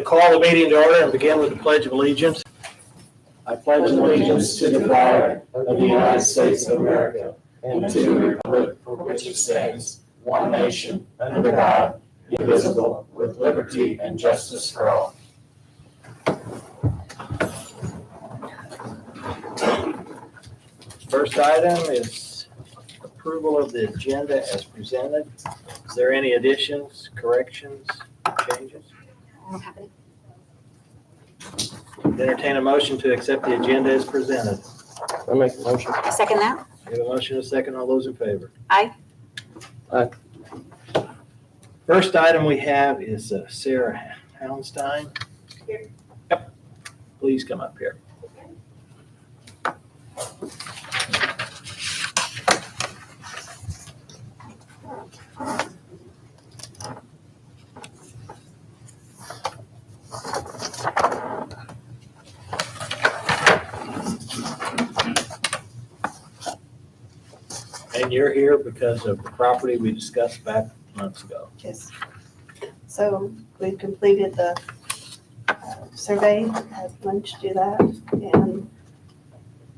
to call the meeting to order and begin with the Pledge of Allegiance. I pledge allegiance to the flag of the United States of America and to the republic for which it stands, one nation, under God, indivisible, with liberty and justice for all. First item is approval of the agenda as presented. Is there any additions, corrections, changes? I don't have any. Entertain a motion to accept the agenda as presented. I make a motion. I second that. We have a motion and a second. All those in favor? Aye. Aye. First item we have is Sarah Houndstein. Here. Yep. Please come up here. And you're here because of the property we discussed back months ago. Yes. So we've completed the survey, had lunch, do that,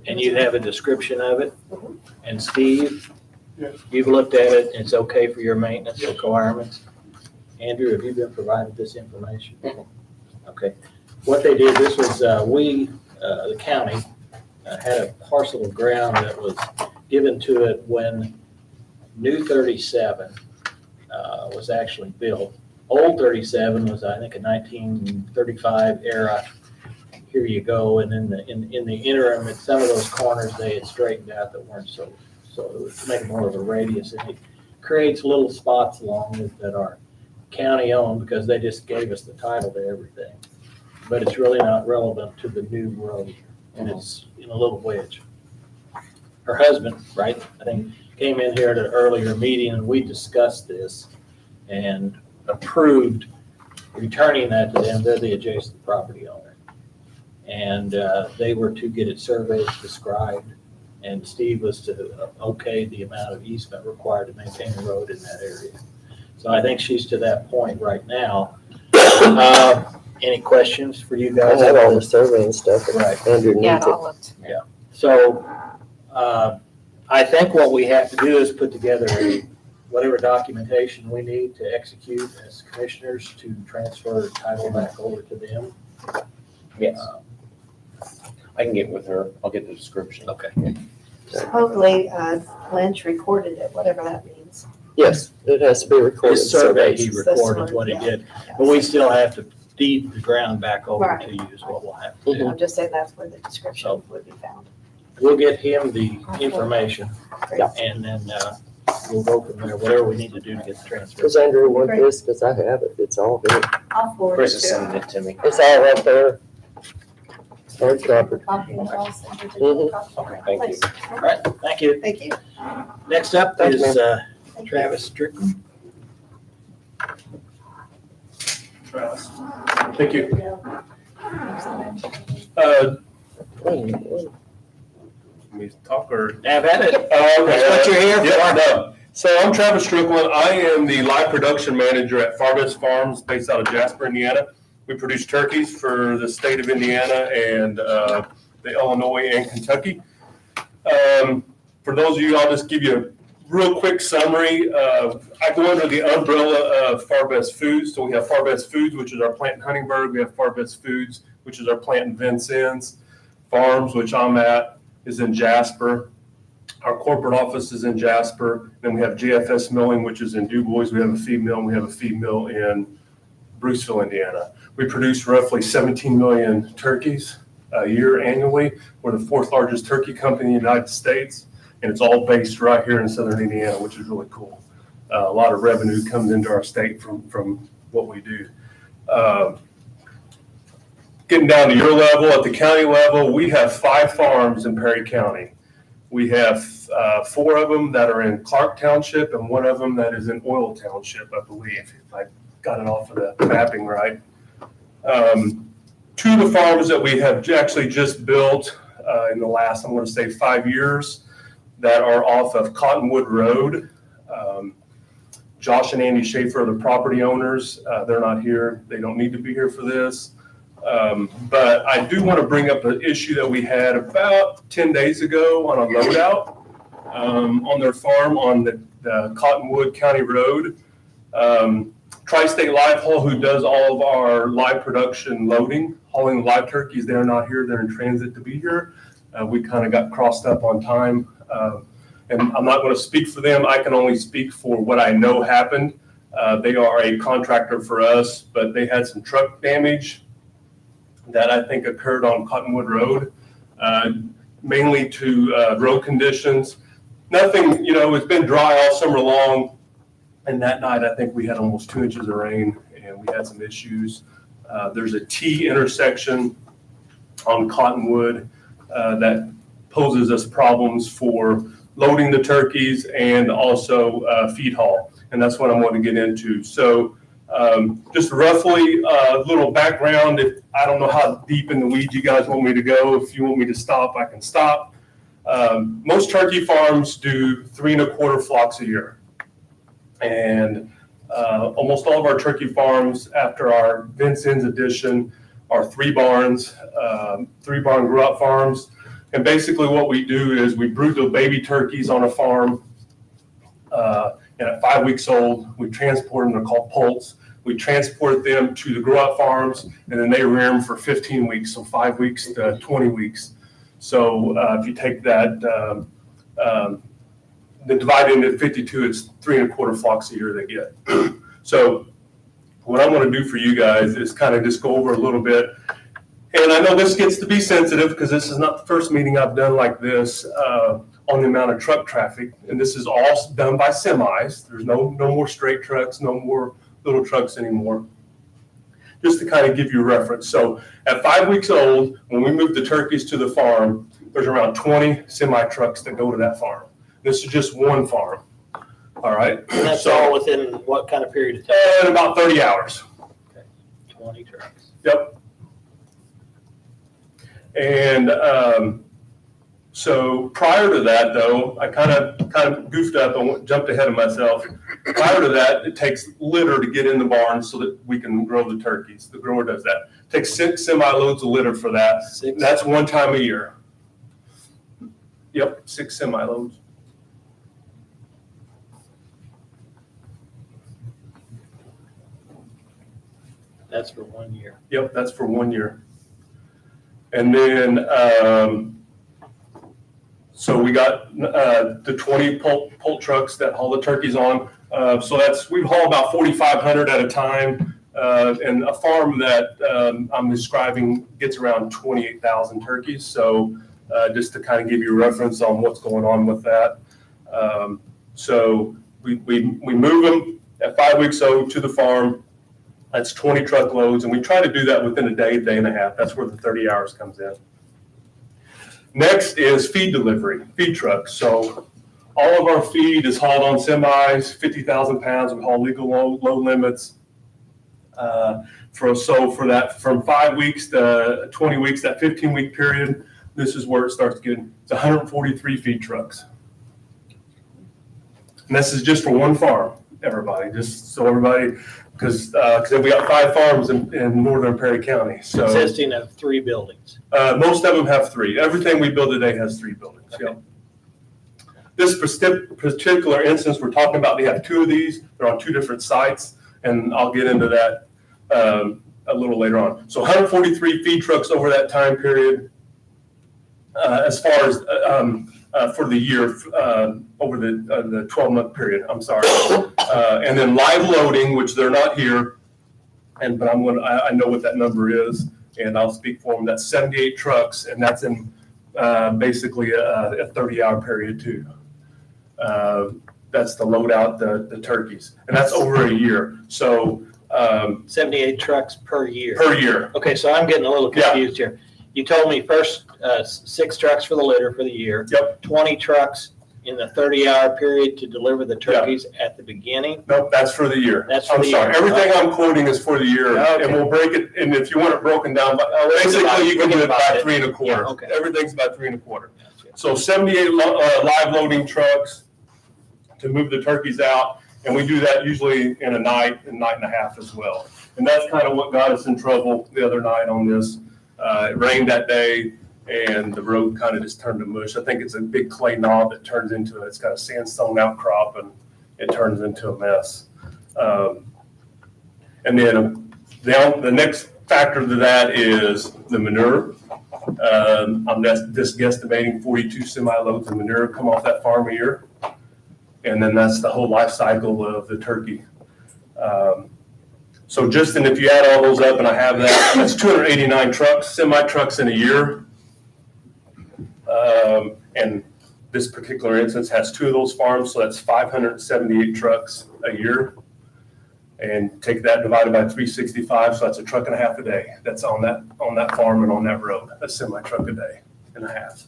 And you have a description of it. Mhm. And Steve, Yes. you've looked at it, it's okay for your maintenance requirements. Andrew, have you been provided this information? Okay. What they did, this was, the county, had a parcel of ground that was given to it when new 37 was actually built. Old 37 was, I think, a 1935 era. Here you go. And in the interim, at some of those corners, they had straightened out that weren't so it was making more of a radius. And it creates little spots along it that are county owned because they just gave us the title to everything. But it's really not relevant to the new road, and it's in a little wedge. Her husband, right, I think, came in here at an earlier meeting and we discussed this and approved returning that to them. They're the adjacent property owner. And they were to get it surveyed, described, and Steve was to okay the amount of easement required to maintain the road in that area. So I think she's to that point right now. Any questions for you I guys? have all the survey and stuff Right. underneath Yeah, it. it all looked. So I think what we have to do is put together whatever documentation we need to execute as commissioners to transfer title back over to them. Yes, I can get with her. I'll get the description. Okay. supposedly Lynch recorded it, whatever that means. Yes, it has to be recorded. His survey, he Surveys. recorded what he did, Yeah. but we still have to deed the ground back over Right. to you is what we'll have to do. I'm just saying that's where the description would be found. We'll get him the information Great. and then we'll go from there, whatever we need to do to get the transfer. Does Andrew want Great. this? Because I have it. It's all there. I'll forward it Chris is to sending it to me. It's all up there. Hard copy. copy and I'll send her digital copy. Okay, thank you. All right, thank you. Thank you. Next up Thank you, is Thank you. Travis Strickland. Thank you. Let me talk or? Have at it. Oh, okay. That's what you're here Yeah, for. no. So I'm Travis Strickland. I am the live production manager at Farbest Farms based out of Jasper, Indiana. We produce turkeys for the state of Indiana and the Illinois and Kentucky. For those of you, I'll just give you a real quick summary. I go under the umbrella of Farbest Foods. So we have Farbest Foods, which is our plant in Huntingburg. We have Farbest Foods, which is our plant in Vincennes. Farms, which I'm at, is in Jasper. Our corporate office is in Jasper. Then we have JFS Milling, which is in DuBois. We have a feed mill, and we have a feed mill in Bruceville, Indiana. We produce roughly 17 million turkeys a year annually. We're the fourth largest turkey company in the United States, and it's all based right here in southern Indiana, which is really cool. A lot of revenue comes into our state from what we do. Getting down to your level, at the county level, we have 5 farms in Perry County. We have 4 of them that are in Clark Township and 1 of them that is in Oil Township, I believe, if I got it off of the mapping right. 2 of the farms that we have actually just built in the last, I'm going to say 5 years, that are off of Cottonwood Road. Josh and Andy Schaefer are the property owners. They're not here. They don't need to be here for this. But I do want to bring up an issue that we had about 10 days ago on a loadout on their farm on the Cottonwood County Road. Tri-State Live Haul, who does all of our live production loading, hauling live turkeys, they're not here. They're in transit to be here. We kind of got crossed up on time. And I'm not going to speak for them. I can only speak for what I know happened. They are a contractor for us, but they had some truck damage that I think occurred on Cottonwood Road, mainly to road conditions. Nothing, it's been dry all summer long. And that night, I think we had almost 2 inches of rain and we had some issues. There's a T intersection on Cottonwood that poses us problems for loading the turkeys and also feed haul. And that's what I'm going to get into. So just roughly a little background. I don't know how deep in the weeds you guys want me to go. If you want me to stop, I can stop. Most turkey farms do 3 1/4 flocks a year. And almost all of our turkey farms after our Vincennes edition are 3 barns, 3-barn grow-out farms. And basically what we do is we brood the baby turkeys on a farm. And at 5 weeks old, we transport them. They're called poults. We transport them to the grow-out farms, and then they rear them for 15 weeks, so 5 weeks to 20 weeks. So if you take that, then divide it into 52, it's 3 1/4 flocks a year they get. So what I want to do for you guys is kind of just go over a little bit. And I know this gets to be sensitive because this is not the first meeting I've done like this on the amount of truck traffic. And this is all done by semis. There's no more straight trucks, no more little trucks anymore. Just to kind of give you a reference. So at 5 weeks old, when we move the turkeys to the farm, there's around 20 semi trucks that go to that farm. This is just one farm. All right. And that's all within what kind of period of time? In about 30 hours. 20 trucks. Yep. And so prior to that, though, I kind of goofed up and jumped ahead of myself. Prior to that, it takes litter to get in the barn so that we can grow the turkeys. The grower does that. It takes 6 semi-loads of litter for that. 6. That's one time a year. Yep, 6 semi-loads. That's for 1 year. Yep, that's for 1 year. And then, so we got the 20 pult trucks that haul the turkeys on. So we haul about 4,500 at a time. And a farm that I'm describing gets around 28,000 turkeys. So just to kind of give you a reference on what's going on with that. So we move them at 5 weeks old to the farm. That's 20 truckloads, and we try to do that within a day, day and a half. That's where the 30 hours comes in. Next is feed delivery, feed trucks. So all of our feed is hauled on semis, 50,000 pounds. We haul legal load limits. For that, from 5 weeks to 20 weeks, that 15-week period, this is where it starts getting, it's 143 feed trucks. And this is just for one farm, everybody, just so everybody, because we got 5 farms in northern Perry County. So Consisting of 3 buildings. most of them have 3. Everything we build today has 3 buildings. Okay. Yep. This particular instance we're talking about, they have 2 of these. They're on 2 different sites, and I'll get into that a little later on. So 143 feed trucks over that time period. As far as for the year, over the 12-month period, I'm sorry. And then live loading, which they're not here, but I know what that number is, and I'll speak for them. That's 78 trucks, and that's in basically a 30-hour period too. That's to load out the turkeys, and that's over a year. So 78 trucks per year. per year. Okay, so I'm getting a little confused here. You told me first 6 trucks for the litter for the year. Yep. 20 trucks in the 30-hour period to deliver the turkeys at the beginning. Nope, that's for the year. That's for I'm the sorry. year. Everything I'm quoting is for the year, Okay. and we'll break it. And if you want it broken down, basically you can do it by 3 1/4. Yeah, okay. Everything's by 3 1/4. So 78 live loading trucks to move the turkeys out, And we do that usually in a night and a half as well. And that's kind of what got us in trouble the other night on this. It rained that day and the road kind of just turned to mush. I think it's a big clay knob that turns into, it's got a sandstone outcrop and it turns into a mess. And then the next factor to that is the manure. I'm just guesstimating 42 semi-loads of manure come off that farm a year. And then that's the whole life cycle of the turkey. So just, and if you add all those up, and I have that, that's 289 trucks, semi-trucks in a year. And this particular instance has 2 of those farms, so that's 578 trucks a year. And take that divided by 365, so that's a truck and a half a day. That's on that farm and on that road, a semi-truck a day and a half.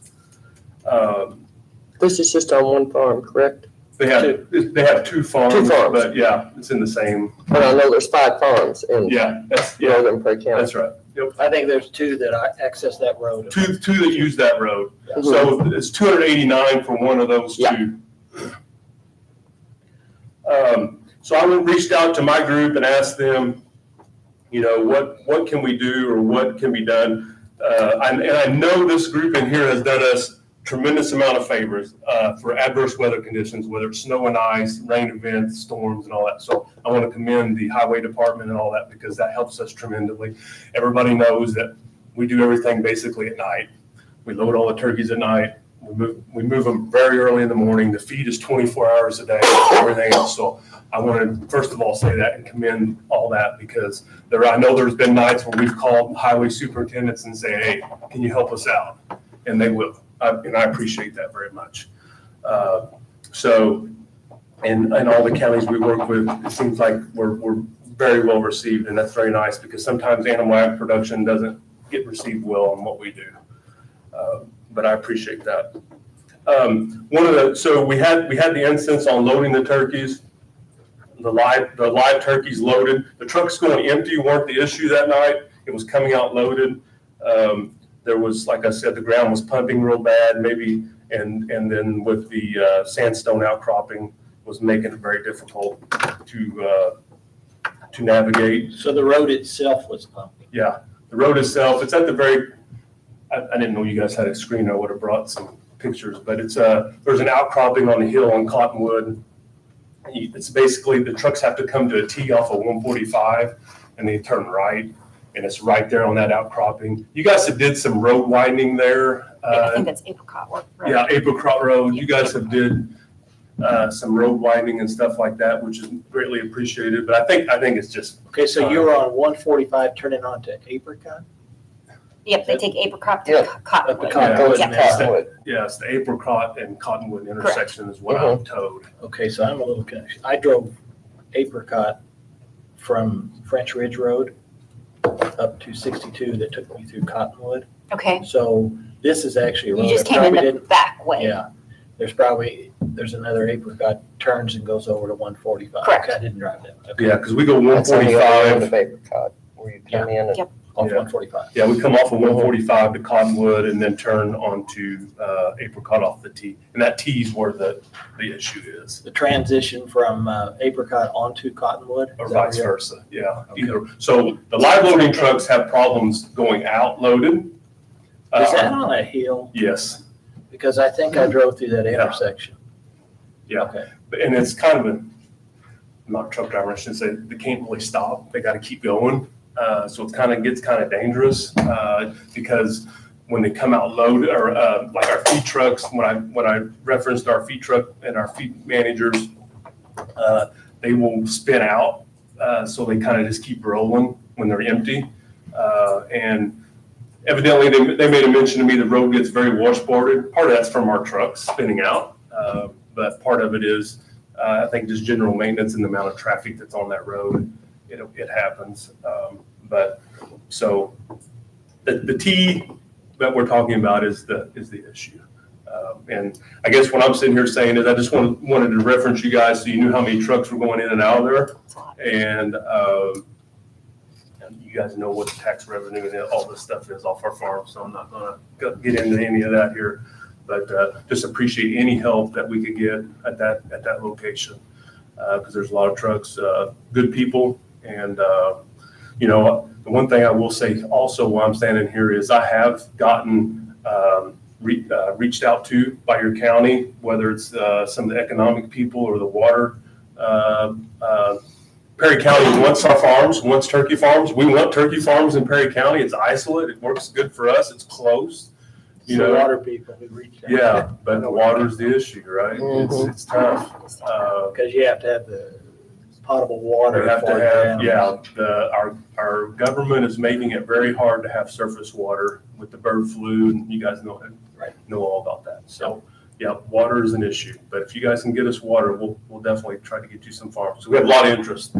This is just on one farm, correct? They have 2 farms. 2 farms. But yeah, it's in the same, But I know there's 5 farms in yeah, Northern Prairie County. that's right. Yep. I think there's 2 that access that road. Two that use that road. Yeah. So it's 289 for one of those 2. Yeah. So I reached out to my group and asked them, you know, what can we do or what can be done? And I know this group in here has done us tremendous amount of favors for adverse weather conditions, whether it's snow and ice, rain events, storms and all that. So I want to commend the highway department and all that because that helps us tremendously. Everybody knows that we do everything basically at night. We load all the turkeys at night. We move them very early in the morning. The feed is 24 hours a day, everything else. So I want to first of all say that and commend all that because I know there's been nights where we've called highway superintendents and say, hey, can you help us out? And they will. And I appreciate that very much. So in all the counties we work with, it seems like we're very well received, and that's very nice because sometimes animal ag production doesn't get received well on what we do. But I appreciate that. So we had the instance on loading the turkeys. The live turkeys loaded. The trucks going empty weren't the issue that night. It was coming out loaded. There was, like I said, the ground was pumping real bad, maybe, and then with the sandstone outcropping was making it very difficult to navigate. So the road itself was pumping. Yeah, the road itself, it's at the very, I didn't know you guys had a screen. I would have brought some pictures, but it's there's an outcropping on the hill on Cottonwood. It's basically the trucks have to come to a T off of 145 and they turn right. And it's right there on that outcropping. You guys have did some road widening there. I think that's Apricot Road. Yeah, Apricot Road. You guys have did some road widening and stuff like that, which is greatly appreciated. But I think it's just. Okay, so you were on 145 turning onto Apricot? Yep, they take Apricot Yeah. to Cottonwood. Cottonwood. Yeah. Cottonwood. Yes, the Apricot and Cottonwood intersection is what I'm told. Okay, so I'm a little confused. I drove Apricot from French Ridge Road up to 62 that took me through Cottonwood. Okay, So this is actually a road. you just I came in probably the didn't- back way. Yeah, there's another Apricot turns and goes over to 145. Correct. Okay, I didn't drive that. Okay. Yeah, because we go That's on the other end 145. of Apricot, where you come in and. Yep. Off Yeah. 145. Yeah, we come off of 145 to Cottonwood and then turn onto Apricot off the T. And that T is where the issue is. The transition from Apricot onto Cottonwood? Or is that vice where versa, yeah. Okay. Either. So the live loading trucks have problems going out loaded. you're- Is that on a hill? Yes, Because I think I drove through that intersection. yeah. Okay. And it's kind of I'm not a truck driver, I should say, they can't really stop. They got to keep going. So it gets kind of dangerous because when they come out loaded or like our feed trucks, when I referenced our feed truck and our feed managers, they will spin out. So they kind of just keep rolling when they're empty. And evidently they made a mention to me the road gets very washboarded. Part of that's from our trucks spinning out. But part of it is, I think, just general maintenance and the amount of traffic that's on that road. It happens. But so the T that we're talking about is the issue. And I guess what I'm sitting here saying is I just wanted to reference you guys so you knew how many trucks were going in and out of there. That's a lot. And you guys know what the tax revenue and all this stuff is off our farm, so I'm not gonna get into any of that here. But just appreciate any help that we could get at that location. because there's a lot of trucks, good people. And, the one thing I will say also while I'm standing here is I have gotten reached out to by your county, whether it's some of the economic people or the water. Perry County wants our farms, wants turkey farms. We want turkey farms in Perry County. It's isolate. It works good for us. It's close. You know, water people who reached out. Yeah, but the water's the issue, right? It's tough. Because you have to have the potable water. We have to for the have, animals. our government is making it very hard to have surface water with the bird flu, and you guys know all about that. So, yeah, water is an issue, but if you guys can get us water, we'll definitely try to get you some farms. So we have a lot of interest.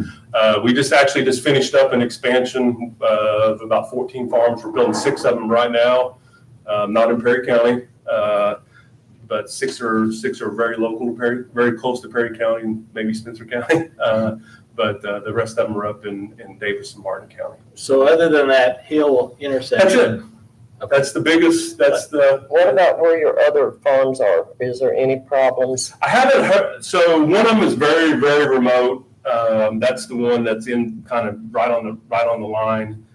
We just finished up an expansion of about 14 farms. We're building 6 of them right now, not in Perry County, but six are very local to Perry, very close to Perry County, and maybe Spencer County. But the rest of them are up in Davis and Martin County. So other than that hill intersection. That's it. That's the biggest, What about where your other farms are? Is there any problems? I haven't heard, so one of them is very, very remote. That's the one that's in kind of right on the line.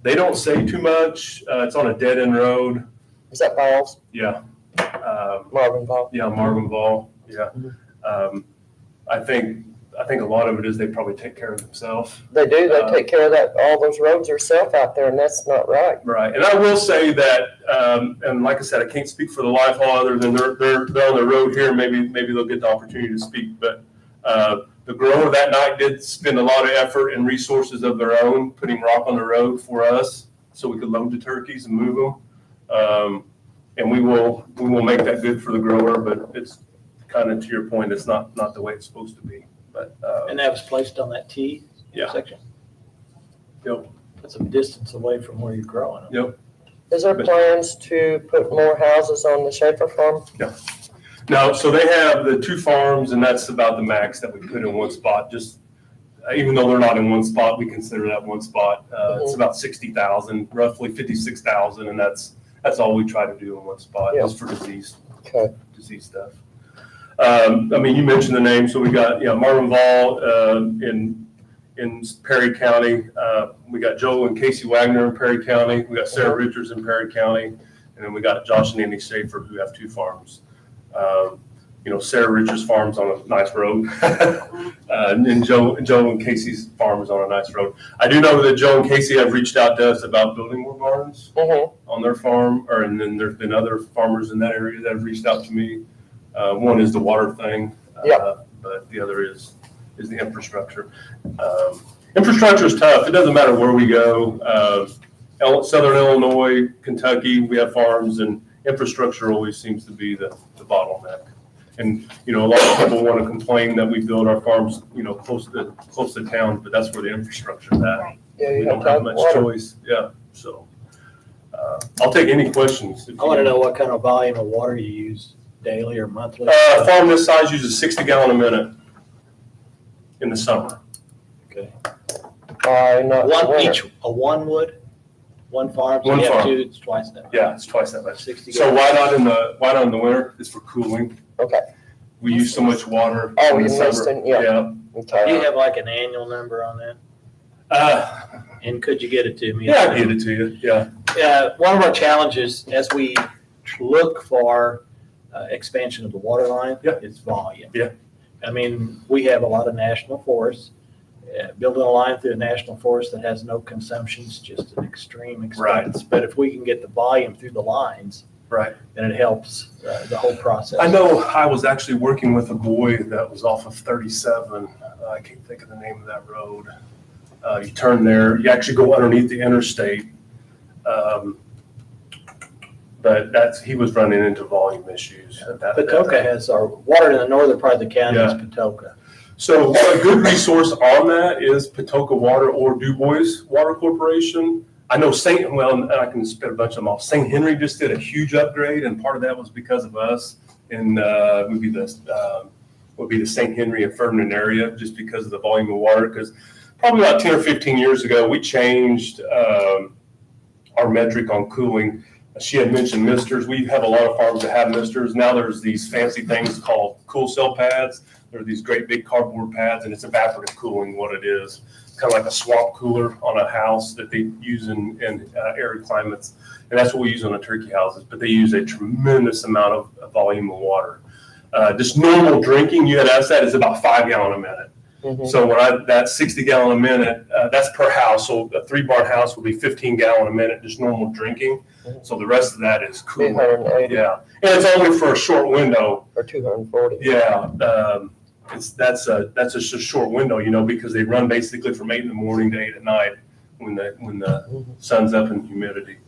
They don't say too much. It's on a dead end road. Is that Balls? Yeah. Marvin Ball? Yeah, Marvin Ball. Yeah. I think a lot of it is they probably take care of themselves. They do. They take care of that. All those roads are self out there, and that's not right. Right. And I will say that, and like I said, I can't speak for the Life Hall other than they're on the road here. Maybe they'll get the opportunity to speak. But the grower that night did spend a lot of effort and resources of their own putting rock on the road for us so we could load the turkeys and move them. And we will make that good for the grower, but it's kind of to your point, it's not the way it's supposed to be. But And that was placed on that T intersection? Yep. That's some distance away from where you're growing them. Yep. Is there plans to put more houses on the Schaefer farm? No, so they have the 2 farms, and that's about the max that we put in one spot. Just even though they're not in one spot, we consider that one spot. It's about 60,000, roughly 56,000, and that's all we try to do in one spot, just for disease stuff. I mean, you mentioned the name, so we got Marvin Ball in Perry County. We got Joel and Casey Wagner in Perry County. We got Sarah Richards in Perry County, and then we got Josh and Andy Schaefer who have 2 farms. Sarah Richards' farm's on a nice road, and Joe and Casey's farm is on a nice road. I do know that Joe and Casey have reached out to us about building more barns on their farm, and then there's been other farmers in that area that have reached out to me. One is the water thing, but the other is the infrastructure. Infrastructure is tough. It doesn't matter where we go. Southern Illinois, Kentucky, we have farms, and infrastructure always seems to be the bottleneck. And, a lot of people want to complain that we build our farms, close to town, but that's where the infrastructure is at. Right. Yeah, We don't have much choice. Yeah, so I'll take any questions. I want to know what kind of volume of water you use daily or monthly? A farm this size uses 60 gallon a minute in the summer. Okay. Not winter. One would? One farm? So One you have farm. 2, it's twice that much. Yeah, it's twice that much. 60 So gallons. why not in the winter? It's for cooling. Okay. We use so much water. Oh, in you the missed summer. it, yeah. Do Okay. you have like an annual number on that? And could you get it to me? Yeah, I'll get it to you. Yeah. One of our challenges as we look for expansion of the water line is volume. Yeah. I mean, we have a lot of national forests. Building a line through a national forest that has no consumption is just an extreme expense. But if we can get the volume through the lines, Right. then it helps the whole process. I know I was actually working with a boy that was off of 37. I can't think of the name of that road. You turn there, you actually go underneath the interstate. But he was running into volume issues. Patoka has our water in the northern part of the county is Patoka. So a good resource on that is Patoka Water or DuBois Water Corporation. I know and I can spit a bunch of them off. St. Henry just did a huge upgrade, and part of that was because of us. And would be the St. Henry and Ferdinand area, just because of the volume of water. Because probably about 10 or 15 years ago, we changed our metric on cooling. She had mentioned misters. We have a lot of farms that have misters. Now there's these fancy things called cool cell pads. They're these great big cardboard pads, and it's evaporative cooling what it is. Kind of like a swamp cooler on a house that they use in arid climates. And that's what we use on the turkey houses, but they use a tremendous amount of volume of water. Just normal drinking, you had asked that, is about 5 gallon a minute. Mhm. So that 60 gallon a minute, that's per house. So a 3-barn house will be 15 gallon a minute, just normal drinking. So the rest of that is cool. 280 Yeah, and it's only for a short window. or 240. Yeah, that's a short window, because they run basically from 8 in the morning to 8 at night when the sun's up and humidity.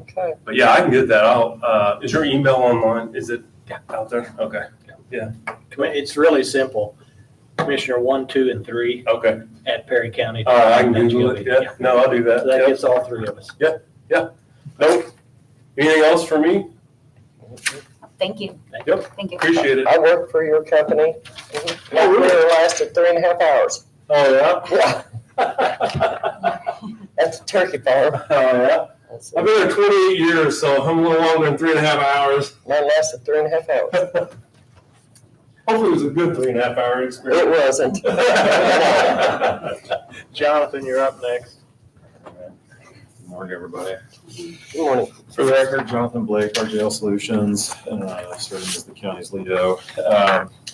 Okay. But yeah, I can get that. Is your email online? Is it out there? Okay. It's really simple. Commissioner 1, 2, and 3 Okay. at Perry County. I can Google it. Yeah. No, I'll do that. So that Yep. gets all 3 of us. Nope. Anything else for me? Thank you. Yep. Thank you. Appreciate it. I work for your company. My Oh, really? career lasted 3.5 hours. Oh, yeah? Yeah, that's a turkey farm. Oh, yeah. I've been there 28 years, so I'm a little longer than 3.5 hours. Mine lasted 3.5 hours. Hopefully it was a good 3.5 hour It experience. wasn't. Jonathan, you're up next. Good morning, everybody. Good morning. For the record, Jonathan Blake, RJL Solutions, serving as the county's LEO.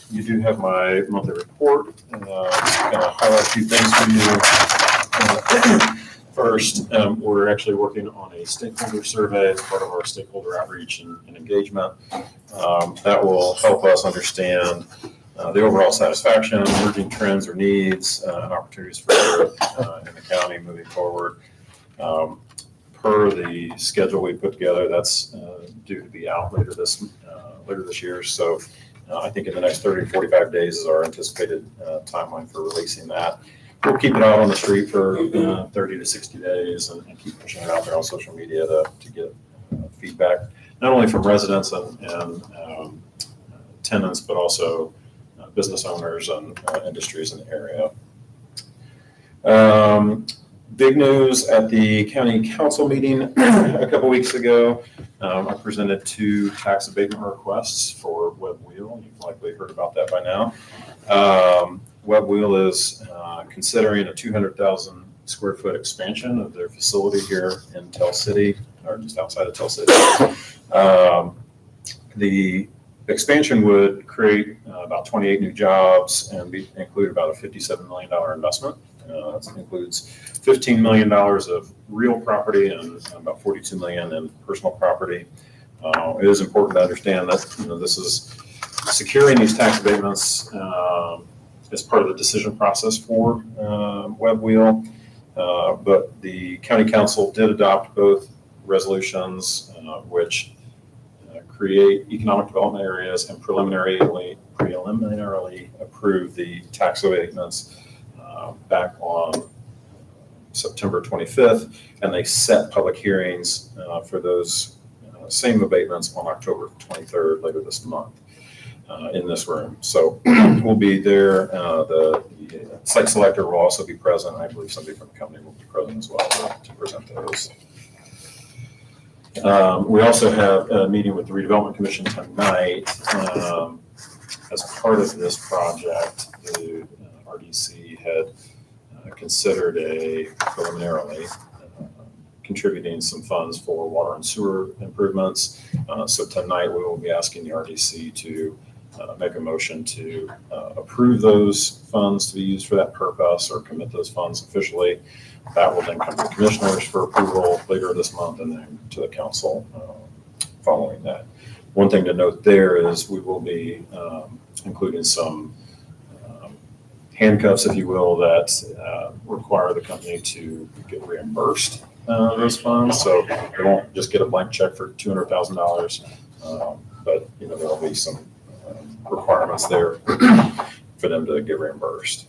You do have my monthly report. Just gonna highlight a few things for you. First, we're actually working on a stakeholder survey as part of our stakeholder outreach and engagement. That will help us understand the overall satisfaction, emerging trends or needs, and opportunities for growth in the county moving forward. Per the schedule we put together, that's due to be out later this year. So I think in the next 30 to 45 days is our anticipated timeline for releasing that. We'll keep it out on the street for 30 to 60 days and keep pushing it out there on social media to get feedback, not only from residents and tenants, but also business owners and industries in the area. Big news at the county council meeting a couple weeks ago. I presented 2 tax abatement requests for WebWheel. You've likely heard about that by now. WebWheel is considering a 200,000 square foot expansion of their facility here in Tell City, or just outside of Tell City. The expansion would create about 28 new jobs and include about a $57 million investment. That includes $15 million of real property and about $42 million in personal property. It is important to understand that this is securing these tax abatements as part of the decision process for WebWheel. But the county council did adopt both resolutions which create economic development areas and preliminarily approve the tax abatements back on September 25th, and they set public hearings for those same abatements on October 23rd, later this month, in this room. So we'll be there. The site selector will also be present. I believe somebody from the company will be present as well to present those. We also have a meeting with the Redevelopment Commission tonight. As part of this project, the RDC had considered preliminarily contributing some funds for water and sewer improvements. So tonight we will be asking the RDC to make a motion to approve those funds to be used for that purpose or commit those funds officially. That will then come to the commissioners for approval later this month and then to the council following that. One thing to note there is we will be including some handcuffs, if you will, that require the company to get reimbursed those funds. So they won't just get a blank check for $200,000, but there will be some requirements there for them to get reimbursed.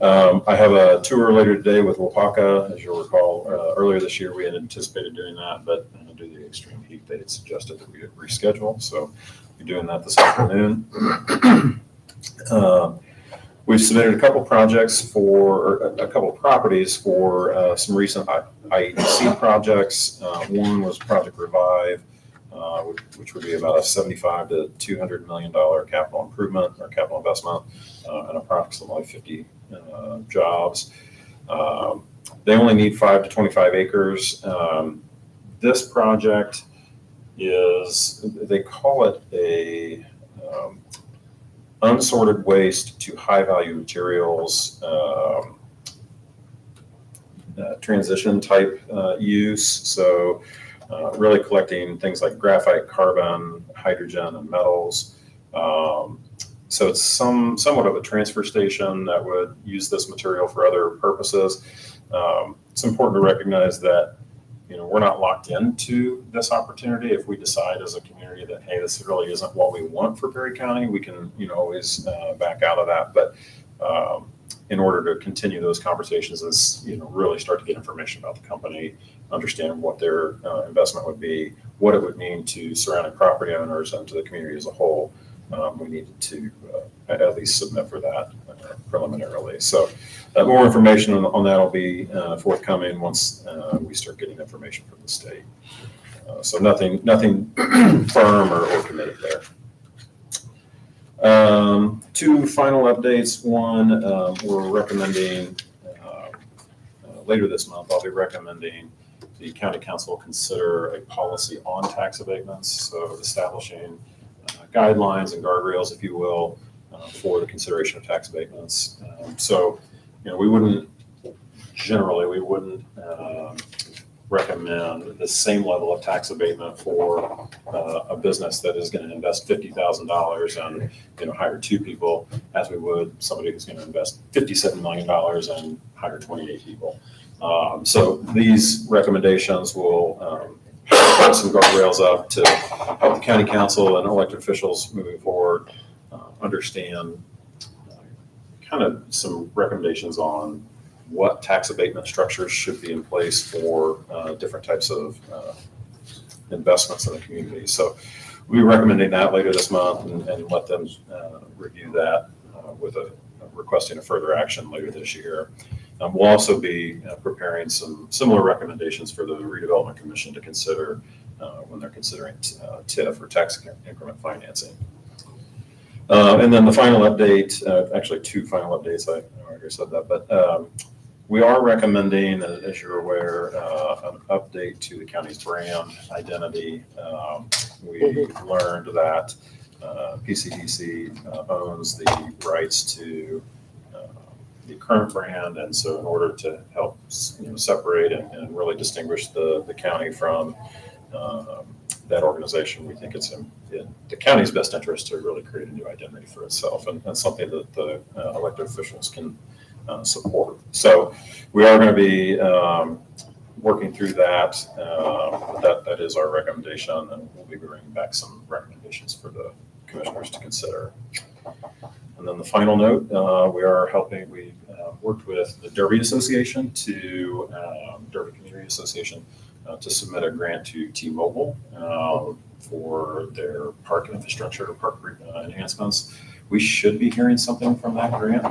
I have a tour later today with Wapaka. As you'll recall, earlier this year we had anticipated doing that, but due to the extreme heat, they had suggested that we reschedule. So we're doing that this afternoon. We've submitted a couple projects or a couple properties for some recent IEC projects. One was Project Revive which would be about a $75 to $200 million capital improvement or capital investment, and approximately 50 jobs. They only need 5 to 25 acres. This project is, they call it a unsorted waste to high-value materials transition type use. So really collecting things like graphite, carbon, hydrogen, and metals. So it's somewhat of a transfer station that would use this material for other purposes. It's important to recognize that, we're not locked into this opportunity. If we decide as a community that, hey, this really isn't what we want for Perry County, we can, always back out of that. But in order to continue those conversations is, really start to get information about the company, understand what their investment would be, what it would mean to surrounding property owners and to the community as a whole. We needed to at least submit for that preliminarily. So more information on that will be forthcoming once we start getting information from the state. So nothing firm or committed there. Two final updates. One, we're recommending later this month, I'll be recommending the county council consider a policy on tax abatements. So establishing guidelines and guardrails, if you will, for the consideration of tax abatements. So, we wouldn't recommend the same level of tax abatement for a business that is going to invest $50,000 and hire 2 people as we would somebody who's going to invest $57 million and hire 28 people. So these recommendations will put some guardrails up to help the county council and elected officials moving forward understand kind of some recommendations on what tax abatement structures should be in place for different types of investments in the community. So we'll be recommending that later this month and let them review that with requesting a further action later this year. We'll also be preparing some similar recommendations for the Redevelopment Commission to consider when they're considering TIF or tax increment financing. And then the final update, actually 2 final updates, I already said that, but we are recommending, as you're aware, an update to the county's brand identity. We learned that PCDC owns the rights to the current brand, and so in order to help separate and really distinguish the county from that organization, we think it's in the county's best interest to really create a new identity for itself, and something that the elected officials can support. So we are going to be working through that. That is our recommendation, and we'll be bringing back some recommendations for the commissioners to consider. And then the final note, we worked with the Derby Association Derby Community Association to submit a grant to T-Mobile for their park infrastructure, park enhancements. We should be hearing something from that grant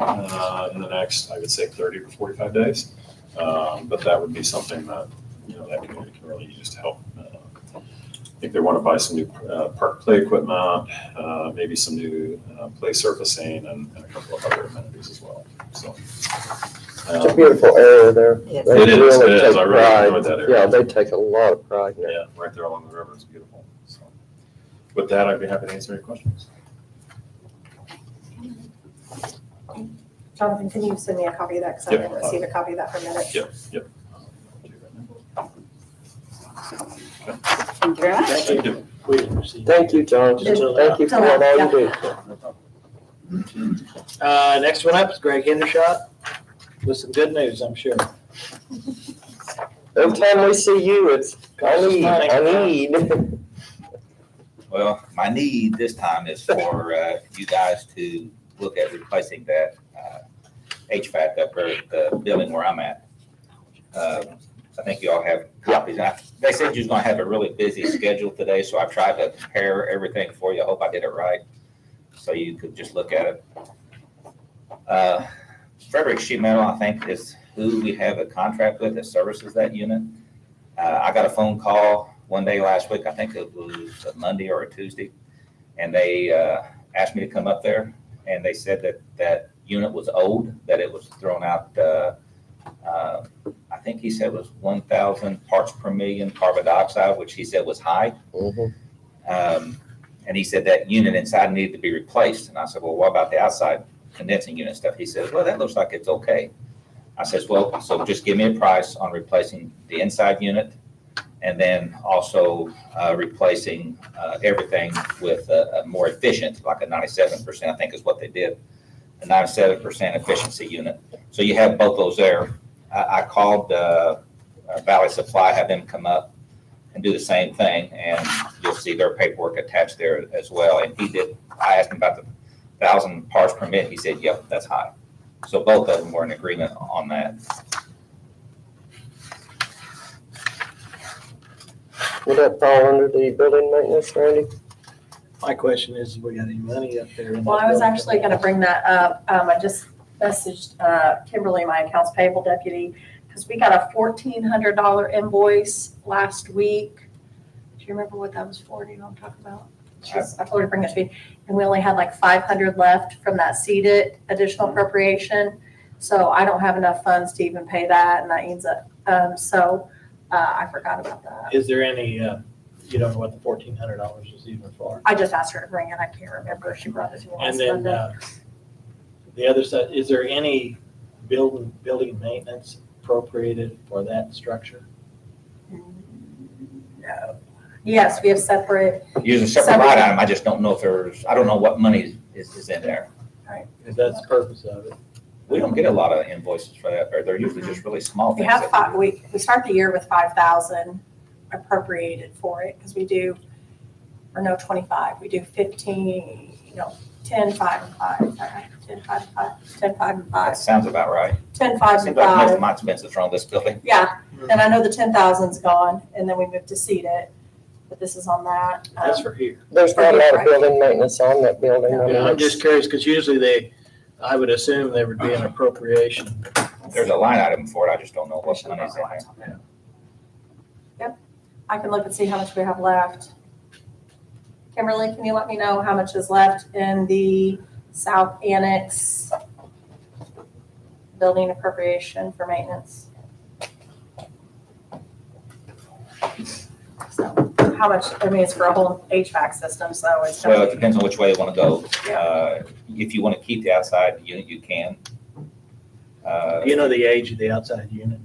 in the next, I would say, 30 to 45 days. But that would be something that, that community can really use to help. I think they want to buy some new park play equipment, maybe some new play surfacing, and a couple of other amenities as well. So It's a beautiful area there. Yes. They It is. really take I really pride. enjoyed that area. Yeah, they take a lot of pride in it. yeah, right there along the river is beautiful. So with that, I'd be happy to answer any questions. Jonathan, can you send me a copy of that? Because I Yep. didn't receive a copy of that for minutes. Yep. Thank you very much. Thank you. We didn't receive. Thank you, John. Just till Thank you for what all you do. Next one up is Greg Hendershot with some good news, I'm sure. Every time we see you, it's, I need. Well, my need this time is for you guys to look at replacing that HVAC up there at the building where I'm at. I think you all have copies. They said you was gonna have a really busy schedule today, so I tried to prepare everything for you. I hope I did it right, so you could just look at it. Frederick Sheet Metal, I think, is who we have a contract with that services that unit. I got a phone call one day last week, I think it was a Monday or a Tuesday, and they asked me to come up there, and they said that that unit was old, that it was thrown out, I think he said it was 1,000 parts per million carbon dioxide, which he said was high. Mhm. And he said that unit inside needed to be replaced. And I said, well, what about the outside condensing unit stuff? He says, well, that looks like it's okay. I says, well, so just give me a price on replacing the inside unit and then also replacing everything with a more efficient, like a 97%, I think is what they did, a 97% efficiency unit. So you have both those there. I called Valley Supply, have them come up and do the same thing, and you'll see their paperwork attached there as well. And he did, I asked him about the 1,000 parts per minute. He said, yep, that's high. So both of them were in agreement on that. Would that fall under the building maintenance, Randy? My question is, have we got any money up there? in Well, that I was building? actually gonna bring that up. I just messaged Kimberly, my accounts payable deputy, because we got a $1,400 invoice last week. Do you remember what that was for? Do you know what I'm talking about? I told her to bring it to me, and we only had like 500 left from that seeded additional appropriation. So I don't have enough funds to even pay that, and that ends up, I forgot about that. Is there any, you don't know what the $1,400 is even for? I just asked her to bring it. I can't remember. She brought it to me last And then, Monday. the other side, is there any building maintenance appropriated for that structure? No. Yes, we have separate, Use a separate line item. I just don't know if there's, I don't know what money is in there. Because that's the purpose of it. We don't get a lot of invoices for that, or they're usually just really small we things. have that- five, we start the year with 5,000 appropriated for it, because we do, or no, 25, we do 15, 10, 5, and 5, is that right? 10, 5, and 5, 10, 5, and 5, That sounds about right. 10, 5, and Seems like most 5. of my expenses are on this building. Yeah, and I know the 10,000's gone, and then we moved to seed it, but this is on that. That's for here. There's not a lot of building maintenance on that building. I mean, Yeah, I'm it's- just curious, because usually I would assume there would be an appropriation. There's a line item for it. I just don't know what money's in there. Yep, I can look and see how much we have left. Kimberly, can you let me know how much is left in the South Annex building appropriation for maintenance? So, how much, I mean, it's for a whole HVAC system, so it's Well, it gonna be, depends on which way you want to go. Yeah. If you want to keep the outside unit, you can. Do you know the age of the outside unit?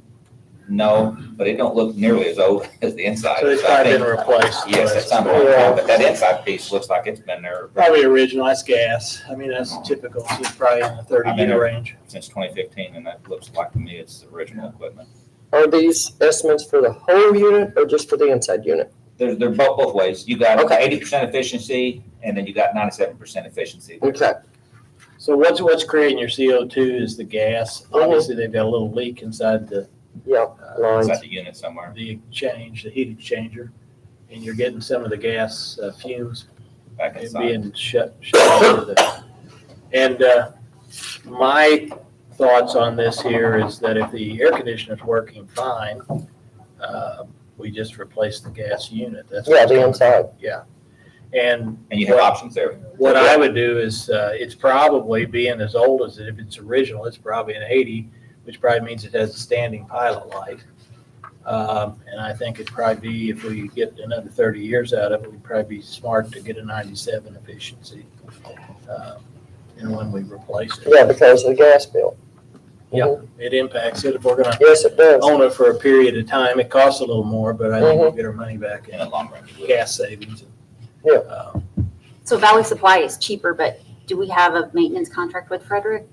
No, but it don't look nearly as old as the inside. So it's So I probably been think- replaced. Yes, at some point, Yeah. but that inside piece looks like it's been there Probably original, that's gas. I mean, that's typical, so it's probably in the 30-year range. since 2015, and that looks like to me it's the original equipment. Are these estimates for the whole unit or just for the inside unit? They're both ways. You got Okay. 80% efficiency, and then you got 97% efficiency. Okay. So what's creating your CO2 is the gas. Obviously, they've got a little leak inside the Yeah, lines. Inside the unit somewhere, the exchange, the heat exchanger, and you're getting some of the gas fumes back inside. being shut into the. And my thoughts on this here is that if the air conditioner's working fine, we just replace the gas unit. That's Yeah, the inside. Yeah. And And you have options there. what I would do is, it's probably being as old as it, if it's original, it's probably an 80, which probably means it has a standing pilot light. And I think it'd probably be, if we get another 30 years out of it, we'd probably be smart to get a 97 efficiency. And when we replace it. Yeah, because of the gas bill. Yeah, it impacts it. If we're gonna Yes, it does. own it for a period of time, it costs a little more, but I think we'll get our money back In in the long run. you would. gas savings. Yeah. So Valley Supply is cheaper, but do we have a maintenance contract with Frederick?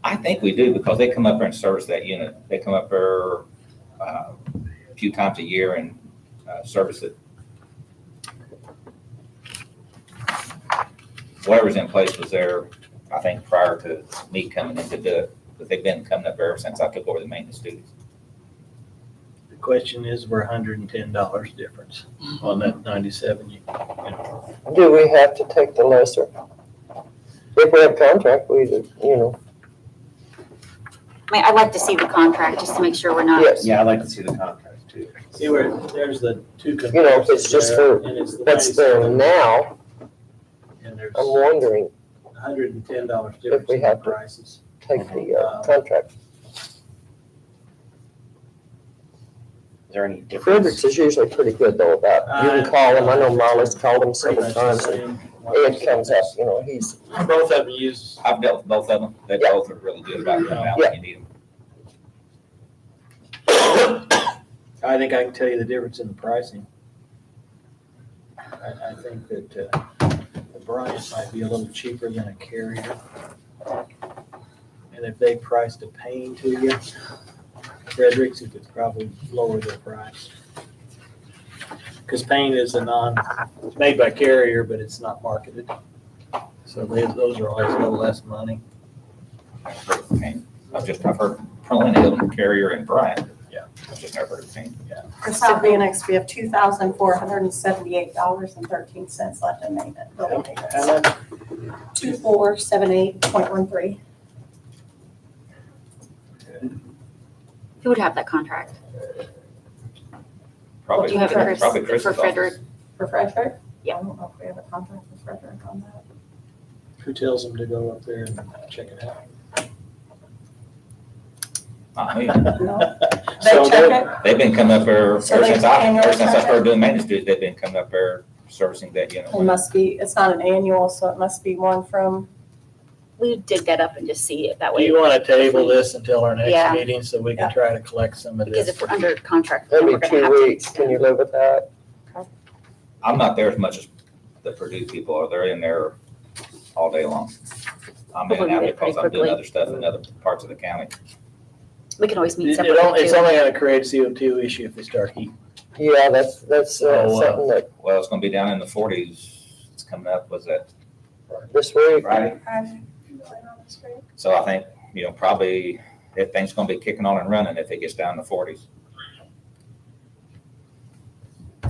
I think we do, because they come up there and service that unit. They come up there a few times a year and service it. Whatever's in place was there, I think, prior to me coming in to do it, but they've been coming up there ever since I took over the maintenance duties. The question is, we're $110 difference on that 97. Do we have to take the lesser? If we have contract, we, do, I mean, I'd like to see the contract just to make sure we're not. Yes, Yeah, I'd like to see the contract too. See where, there's the two You know, if it's comparisons just there, for and it's the what's there 97, now, and there's I'm wondering, $110 difference we in the have to- prices. take the contract. Is there any difference? Fredericks is usually pretty good though about, you can call him, I know Molly's called him Pretty several much the times, and same. Ed comes up, you know, he's, Both of them use, I've dealt with both of them. They Yeah. both are really good about coming out Yeah. when you need them. I think I can tell you the difference in the pricing. I think that the Bryant might be a little cheaper than a Carrier. And if they priced a Payne to you, Fredericks, you could probably lower their price. Because Payne is it's made by Carrier, but it's not marketed. So those are always a little less money. I've heard of Payne. I've heard plenty of them, Carrier and Bryant. Yeah. I've just never heard of Payne. For South Phoenix, we have $2,478.13 left in maintenance, building maintenance. How much? 2478.13. Who would have that contract? Probably, Do you have it, Chris, probably for Chris's Frederick? office. For Frederick? Yeah. I don't know if we have a contract with Frederick on that. Who tells them to go up there and check it out? Not me. No. They So check they- it? They've been coming up there, So ever they since I annually check started it? doing maintenance, they've been coming up there servicing that, It must be, it's not an annual, so it must be one from, We would dig that up and just see it that Do way. you want to table this until our Yeah. next meeting so we can try to collect some of Because this? if we're under contract, then maybe we're gonna 2 have to. weeks, can you live with that? I'm not there as much as the Purdue people are. They're in there all day long. I'm in and out Hopefully we get it because pretty I'm doing quickly. other stuff in other parts of the county. We can always meet It's separately only too. going to create a CO2 issue if they start heating. Yeah, that's So, something that Well, it's gonna be down in the 40s. It's coming up, was that this week, Friday? So I think, probably that thing's gonna be kicking on and running if it gets down in the 40s.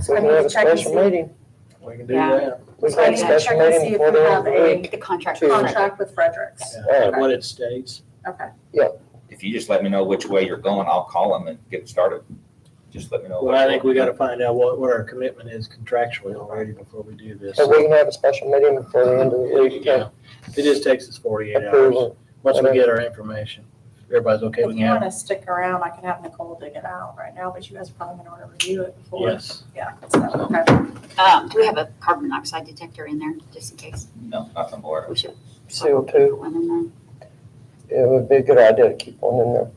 we can have a special meeting. We can do Yeah. that. We So can I have a need to special check and meeting see if before we the end have of the week. The contract. Two. contract with Fredericks. Yeah, What it states. Okay. If you just let me know which way you're going, I'll call them and get it started. Just let me know. Well, I think we got to find out what our commitment is contractually already before we do this. So we can have a special meeting before the end of the week Yeah. to It just takes us 48 approve hours, it. once we get our information. Everybody's okay, we If can you have, want to stick around, I can have Nicole dig it out right now, but you guys probably want to review it before. yes. Yeah, so, okay. Do we have a carbon monoxide detector in there, just in case? No, nothing more. We should CO2, put one in there. it would be a good idea to keep one in there.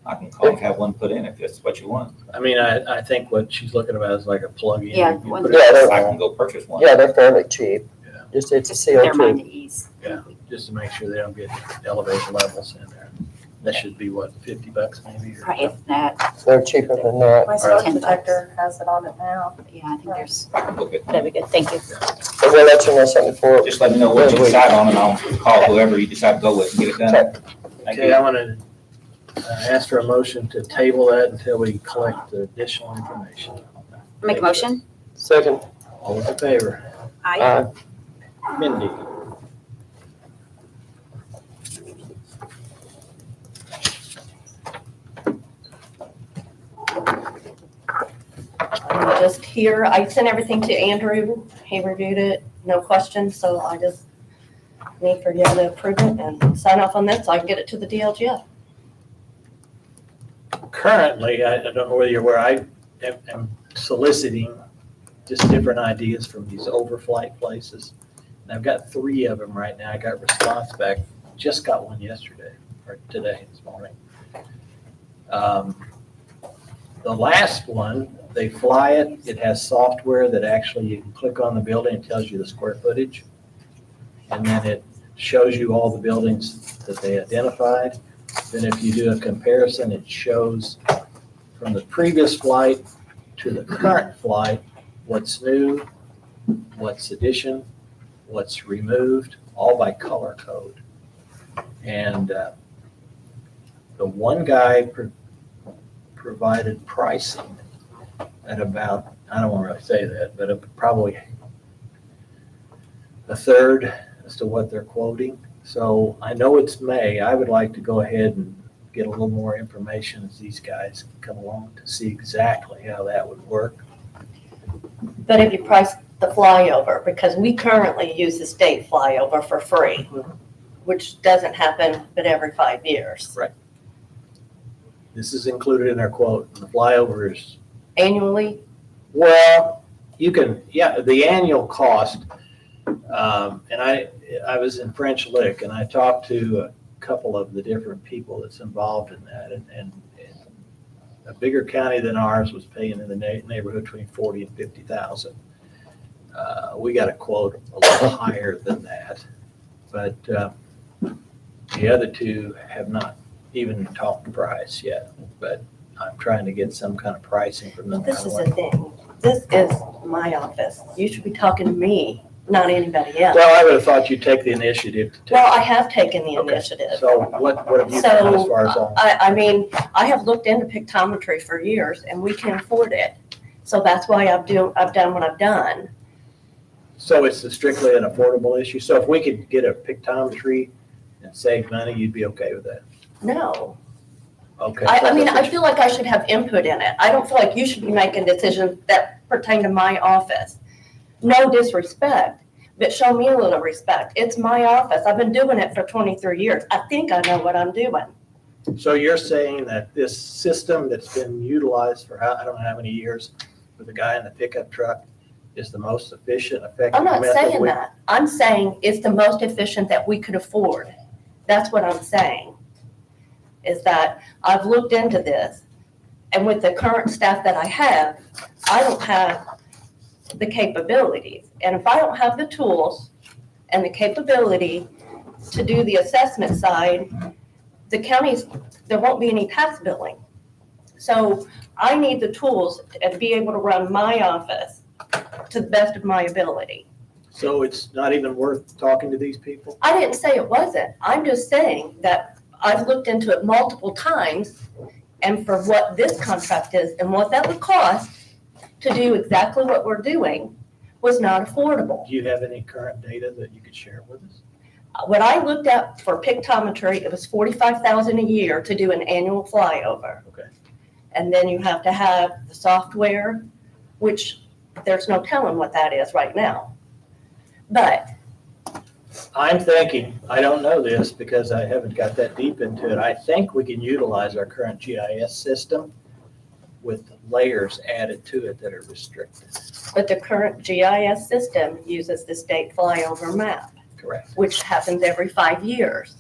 I can call and have one put in if that's what you want. I mean, I think what she's looking about is like a plug-in. Yeah, You one- put it- Yeah, they're, I can go purchase one. yeah, they're fairly cheap. Yeah. Just, it's a Just put their mind CO2. at ease. Yeah, just to make sure they don't get elevation levels in there. That should be what, $50 maybe? or- Probably if that, They're cheaper than that. My smoke $10. detector has it on it now. yeah, I think there's, I can book it. that'd be good, thank you. And we'll let you know something for Just let me know what you decide on and I'll call whoever you decide to go with and get it done. Thank Okay, you. I want to ask for a motion to table that until we collect the additional information. Make a motion? Second, All those in favor? Aye. Mindy? I'm just here. I sent everything to Andrew. He reviewed it, no questions, so I just need for you to approve it and sign off on this so I can get it to the DLGF. Currently, I don't know whether you're aware, I am soliciting just different ideas from these overflight places. And I've got 3 of them right now. I got response back, just got one yesterday, or today, this morning. The last one, they fly it, it has software that actually you can click on the building, it tells you the square footage. And then it shows you all the buildings that they identified. Then if you do a comparison, it shows from the previous flight to the current flight, what's new, what's addition, what's removed, all by color code. And the one guy provided pricing at about, I don't want to really say that, but probably a third as to what they're quoting. So I know it's May. I would like to go ahead and get a little more information as these guys come along to see exactly how that would work. But if you price the flyover, because we currently use the state flyover for free, which doesn't happen but every 5 years. This is included in our quote. The flyover is, Annually, well, you can, yeah, the annual cost, and I was in French Lick and I talked to a couple of the different people that's involved in that, and a bigger county than ours was paying in the neighborhood between 40 and 50,000. We got a quote a little higher than that, but the other two have not even talked price yet, but I'm trying to get some kind of pricing from them. this is the thing. This is my office. You should be talking to me, not anybody else. Well, I would have thought you'd take the initiative to take. Well, I have taken the Okay. initiative. So what have you done as far as all? I mean, I have looked into pictometry for years and we can afford it. So that's why I've done what I've done. So it's strictly an affordable issue? So if we could get a pictometry and save money, you'd be okay with that? No. Okay. I mean, I feel like I should have input in it. I don't feel like you should be making decisions that pertain to my office. No disrespect, but show me a little respect. It's my office. I've been doing it for 23 years. I think I know what I'm doing. So you're saying that this system that's been utilized for I don't know how many years with the guy in the pickup truck is the most efficient, effective I'm not method? saying that. I'm saying it's the most efficient that we could afford. That's what I'm saying. Is that I've looked into this, and with the current staff that I have, I don't have the capabilities. And if I don't have the tools and the capability to do the assessment side, the counties, there won't be any tax billing. So I need the tools to be able to run my office to the best of my ability. So it's not even worth talking to these people? I didn't say it wasn't. I'm just saying that I've looked into it multiple times, and for what this contract is and what that would cost to do exactly what we're doing was not affordable. Do you have any current data that you could share with us? What I looked at for pictometry, it was $45,000 a year to do an annual flyover. Okay. And then you have to have the software, which there's no telling what that is right now. But I'm thinking, I don't know this because I haven't got that deep into it. I think we can utilize our current GIS system with layers added to it that are restricted. But the current GIS system uses the state flyover map, Correct. which happens every 5 years.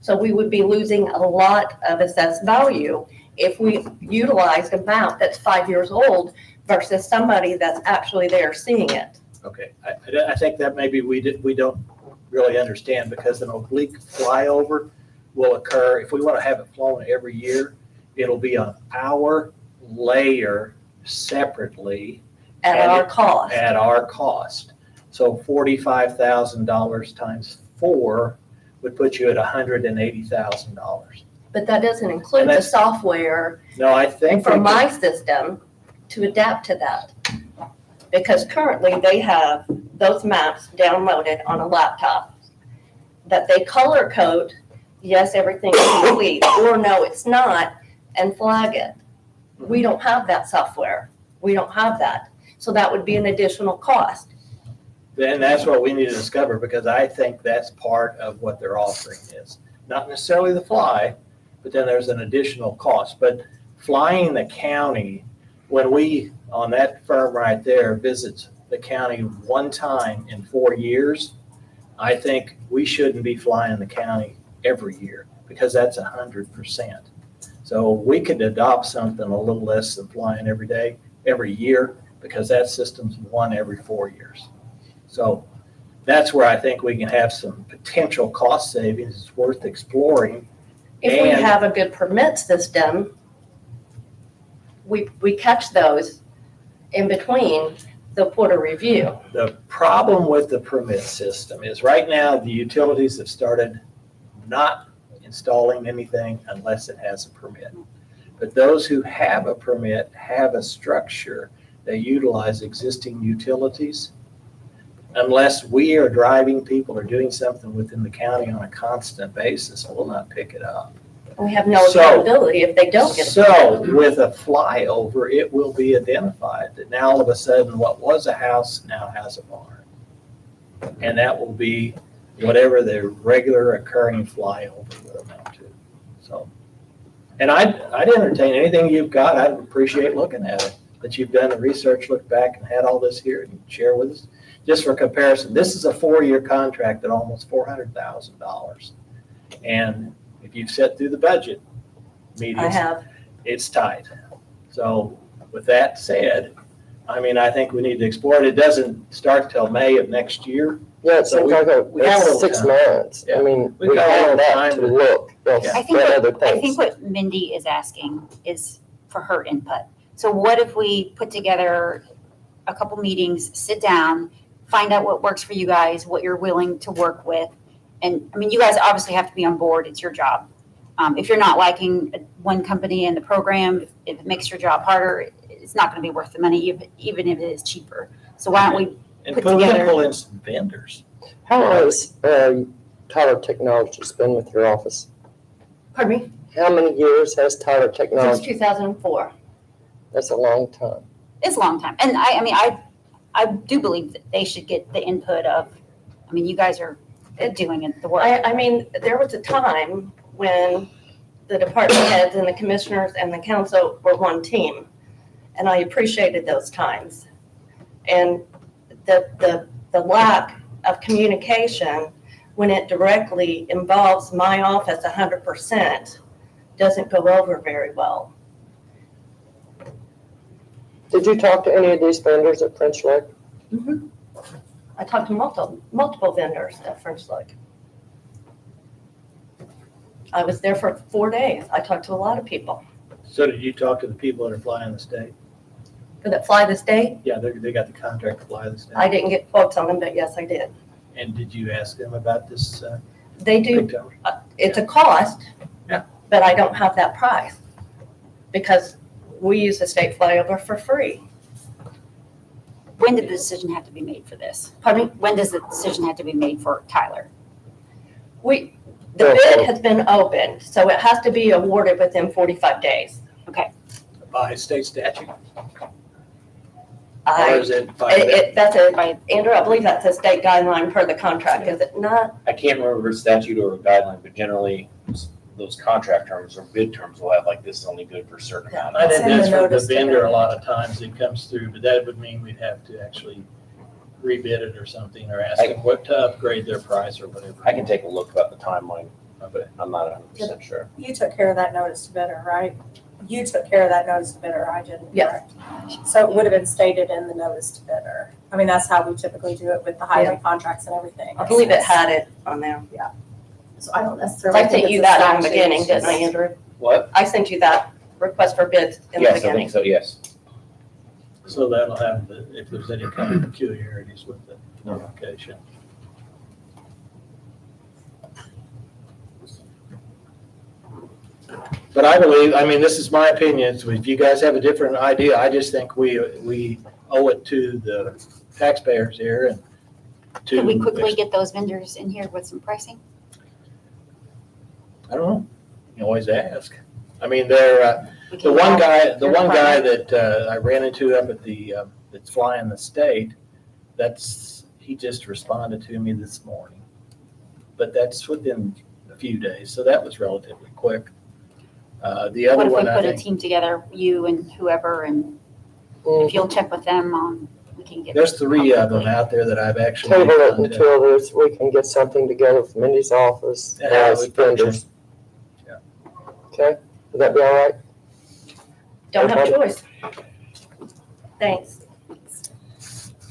So we would be losing a lot of assessed value if we utilized a map that's 5 years old versus somebody that's actually there seeing it. Okay, I think that maybe we don't really understand because an oblique flyover will occur, if we want to have it flown every year, it'll be on our layer separately At And our it- cost. at our cost. So $45,000 times 4 would put you at $180,000. But that doesn't include And the that's- software No, I think. for we my system to adapt to that. Because currently they have those maps downloaded on a laptop that they color code, yes, everything's complete, or no, it's not, and flag it. We don't have that software. We don't have that. So that would be an additional cost. Then that's what we need to discover, because I think that's part of what their offering is. Not necessarily the fly, but then there's an additional cost. But flying the county, when we, on that firm right there, visits the county one time in 4 years, I think we shouldn't be flying the county every year, because that's 100%. So we could adopt something a little less than flying every day, every year, because that system's one every 4 years. So that's where I think we can have some potential cost savings. It's worth exploring. If we And- have a good permit system, we catch those in between the Porter review. The problem with the permit system is right now, the utilities have started not installing anything unless it has a permit. But those who have a permit have a structure that utilize existing utilities. Unless we are driving people or doing something within the county on a constant basis, we'll not pick it up. We have no So- accountability if they don't get it. So with a flyover, it will be identified that now all of a sudden what was a house now has a barn. And that will be whatever the regular occurring flyover will amount to. So, and I'd entertain anything you've got. I'd appreciate looking at it, that you've done the research, looked back and had all this here and share with us. Just for comparison, this is a 4-year contract at almost $400,000. And if you've set through the budget meetings. I have. It's tight. So with that said, I mean, I think we need to explore it. It doesn't start till May of next year. Yeah, it So seems like we have a little it's 6 time. months. I Yeah. mean, We've we got a have little that time to to- look. Yes, Yeah. I think at other what, I think things. what Mindy is asking is for her input. So what if we put together a couple meetings, sit down, find out what works for you guys, what you're willing to work with? And, I mean, you guys obviously have to be on board, it's your job. If you're not liking one company in the program, if it makes your job harder, it's not gonna be worth the money, even if it is cheaper. So why don't we, And Put pull together- in some vendors. How long has Tyler Technologies been with your office? Pardon me? How many years has Tyler Since Technologies? 2004. That's a long time. it's a long time. And I mean, I do believe that they should get the input of, I mean, you guys are doing the work. I mean, there was a time when the department heads and the commissioners and the council were one team. And I appreciated those times. And the lack of communication, when it directly involves my office 100%, doesn't go over very well. Did you talk to any of these vendors at French Lake? I talked to multiple vendors at French Lick. I was there for 4 days. I talked to a lot of people. So did you talk to the people that are flying the state? Did it fly this day? Yeah, they got the contract to fly the state. I didn't get quotes on them, but yes, I did. And did you ask them about this They do, big tower? it's a cost. Yeah. But I don't have that price because we use the state flyover for free. When did the decision have to be made for this? Pardon me? When does the decision have to be made for Tyler? The bid has been opened, so it has to be awarded within 45 days. By state statute? Or I, is it by? that's Andrew, I believe that's a state guideline per the contract, is it not? I can't remember if it's statute or a guideline, but generally, those contract terms or bid terms will have like, this is only good for a certain amount. I think It's in the that's for the notice to vendor, a bid. lot of times it comes through, but that would mean we'd have to actually rebid it or something, or ask them what to upgrade their price or whatever. I can take a look about the timeline, Okay. I'm not 100% sure. You took care of that notice to bidder, right? You took care of that notice to bidder, I didn't. Yes. correct? So it would have been stated in the notice to bidder. I mean, that's how we typically do it with the highway contracts and everything. I believe it had it on there. So I don't necessarily I think sent it's you a that in the statute. beginning, didn't I, Andrew? What? I sent you that request for bids in the Yes, I beginning. think so, yes. So that'll have the, if there's any kind of peculiarities with the notification. But I believe, I mean, this is my opinion, so if you guys have a different idea, I just think we owe it to the taxpayers here and to. Can we quickly get those vendors in here with some pricing? I don't know, you can always ask. I mean, they're, We the can one call guy, the your one guy department. that I ran into up at the, that's flying the state, he just responded to me this morning. But that's within a few days, so that was relatively quick. The What other if we one, I put a think, team together, you and whoever, and if you'll check with them on, we can get. there's 3 of them out there that I've actually. Table it contacted. until we can get something together from Mindy's office Yeah, as we probably vendors. Yeah. Okay, would that be all right? Don't have a choice. Thanks.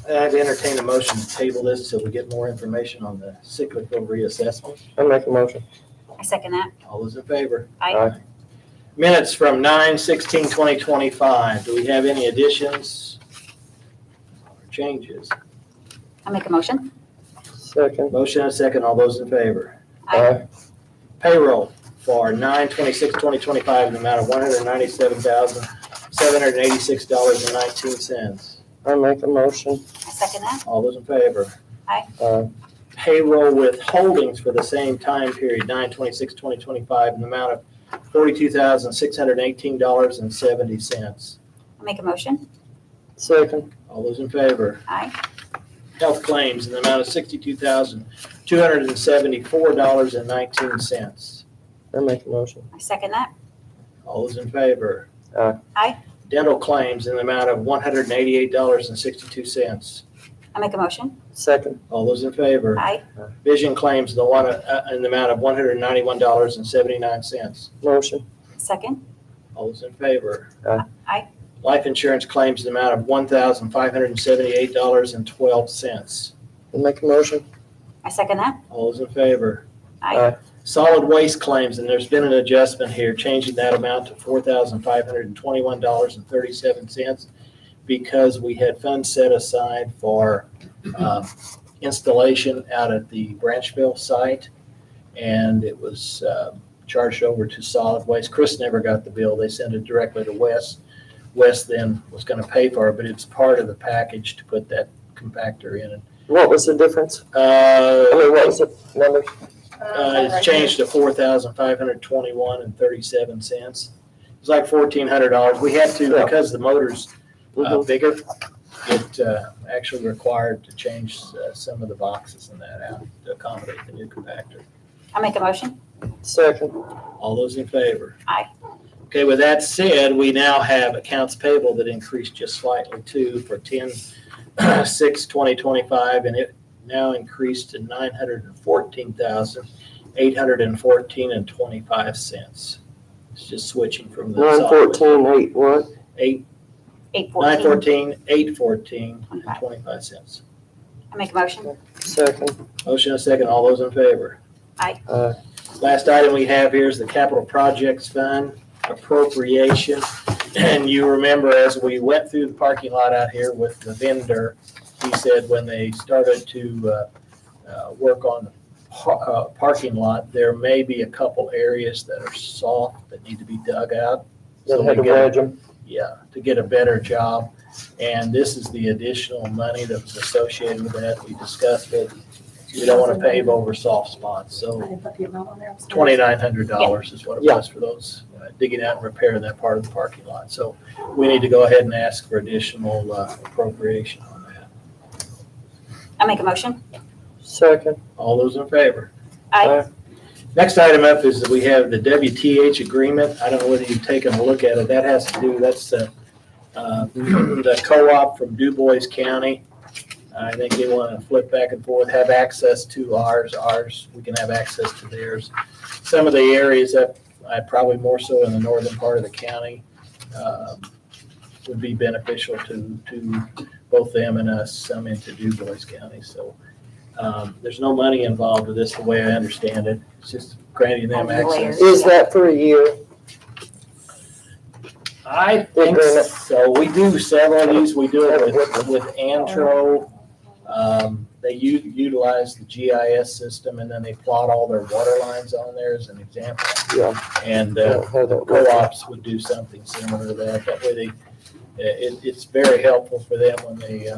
I'd entertain a motion to table this till we get more information on the cyclical reassessment. I'll make a motion. I second that. All those in favor? Aye. Minutes from 9/16/2025. Do we have any additions or changes? I make a motion. Second. Motion and a second. All those in favor? Aye. Payroll for 9/26/2025 in the amount of $197,786.19. I make a motion. I second that. All those in favor? Aye. Payroll withholdings for the same time period, 9/26/2025 in the amount of $42,618.70. I'll make a motion. Second. All those in favor? Aye. Health claims in the amount of $62,274.19. I make a motion. I second that. All those in favor? Aye. Aye. Dental claims in the amount of $188.62. I make a motion. Second. All those in favor? Aye. Vision claims in the amount of $191.79. Motion. Second. All those in favor? Aye. Aye. Life insurance claims in the amount of $1,578.12. I make a motion. I second that. All those in favor? Aye. Solid waste claims, and there's been an adjustment here, changing that amount to $4,521.37 because we had funds set aside for installation out at the Branchville site, and it was charged over to solid waste. Chris never got the bill. They sent it directly to Wes. Wes then was going to pay for it, but it's part of the package to put that compactor in. What was the difference? Uh, What was the number? It's changed to $4,521.37. It's like $1,400. We had to, Yeah. because the motor's Mhm. bigger, it actually required to change some of the boxes and that out to accommodate the new compactor. I make a motion. Second. All those in favor? Aye. Okay, with that said, we now have accounts payable that increased just slightly too for 10/6/2025, and it now increased to $914,814.25. It's just switching from the. 914, 8 what? 914,814.25. I make a motion. Second. Motion and second. All those in favor? Aye. Last item we have here is the capital projects fund appropriation. And you remember as we went through the parking lot out here with the vendor, he said when they started to work on the parking lot, there may be a couple areas that are soft that need to be dug out. That So had to we get- wedge them. Yeah, to get a better job. And this is the additional money that was associated with that. We discussed it. We don't want to pave over soft spots, I so didn't put the amount on there. I'm sorry. $2,900 is what it was for those digging out and repairing that part of the parking lot. So we need to go ahead and ask for additional appropriation on that. I make a motion. Second. All those in favor? Aye. Next item up is that we have the WTH agreement. I don't know whether you've taken a look at it. That has to do, that's the co-op from Du Bois County. I think they want to flip back and forth, have access to ours, we can have access to theirs. Some of the areas that, probably more so in the northern part of the county, would be beneficial to both them and us, some into Du Bois County. So there's no money involved with this, the way I understand it. It's just granting them access. Is that for a year? I think so. We do several of these. We do it with Antro. They utilize the GIS system, and then they plot all their water lines on there as an example. Yeah. And How that works. co-ops would do something similar to that. That way it's very helpful for them when they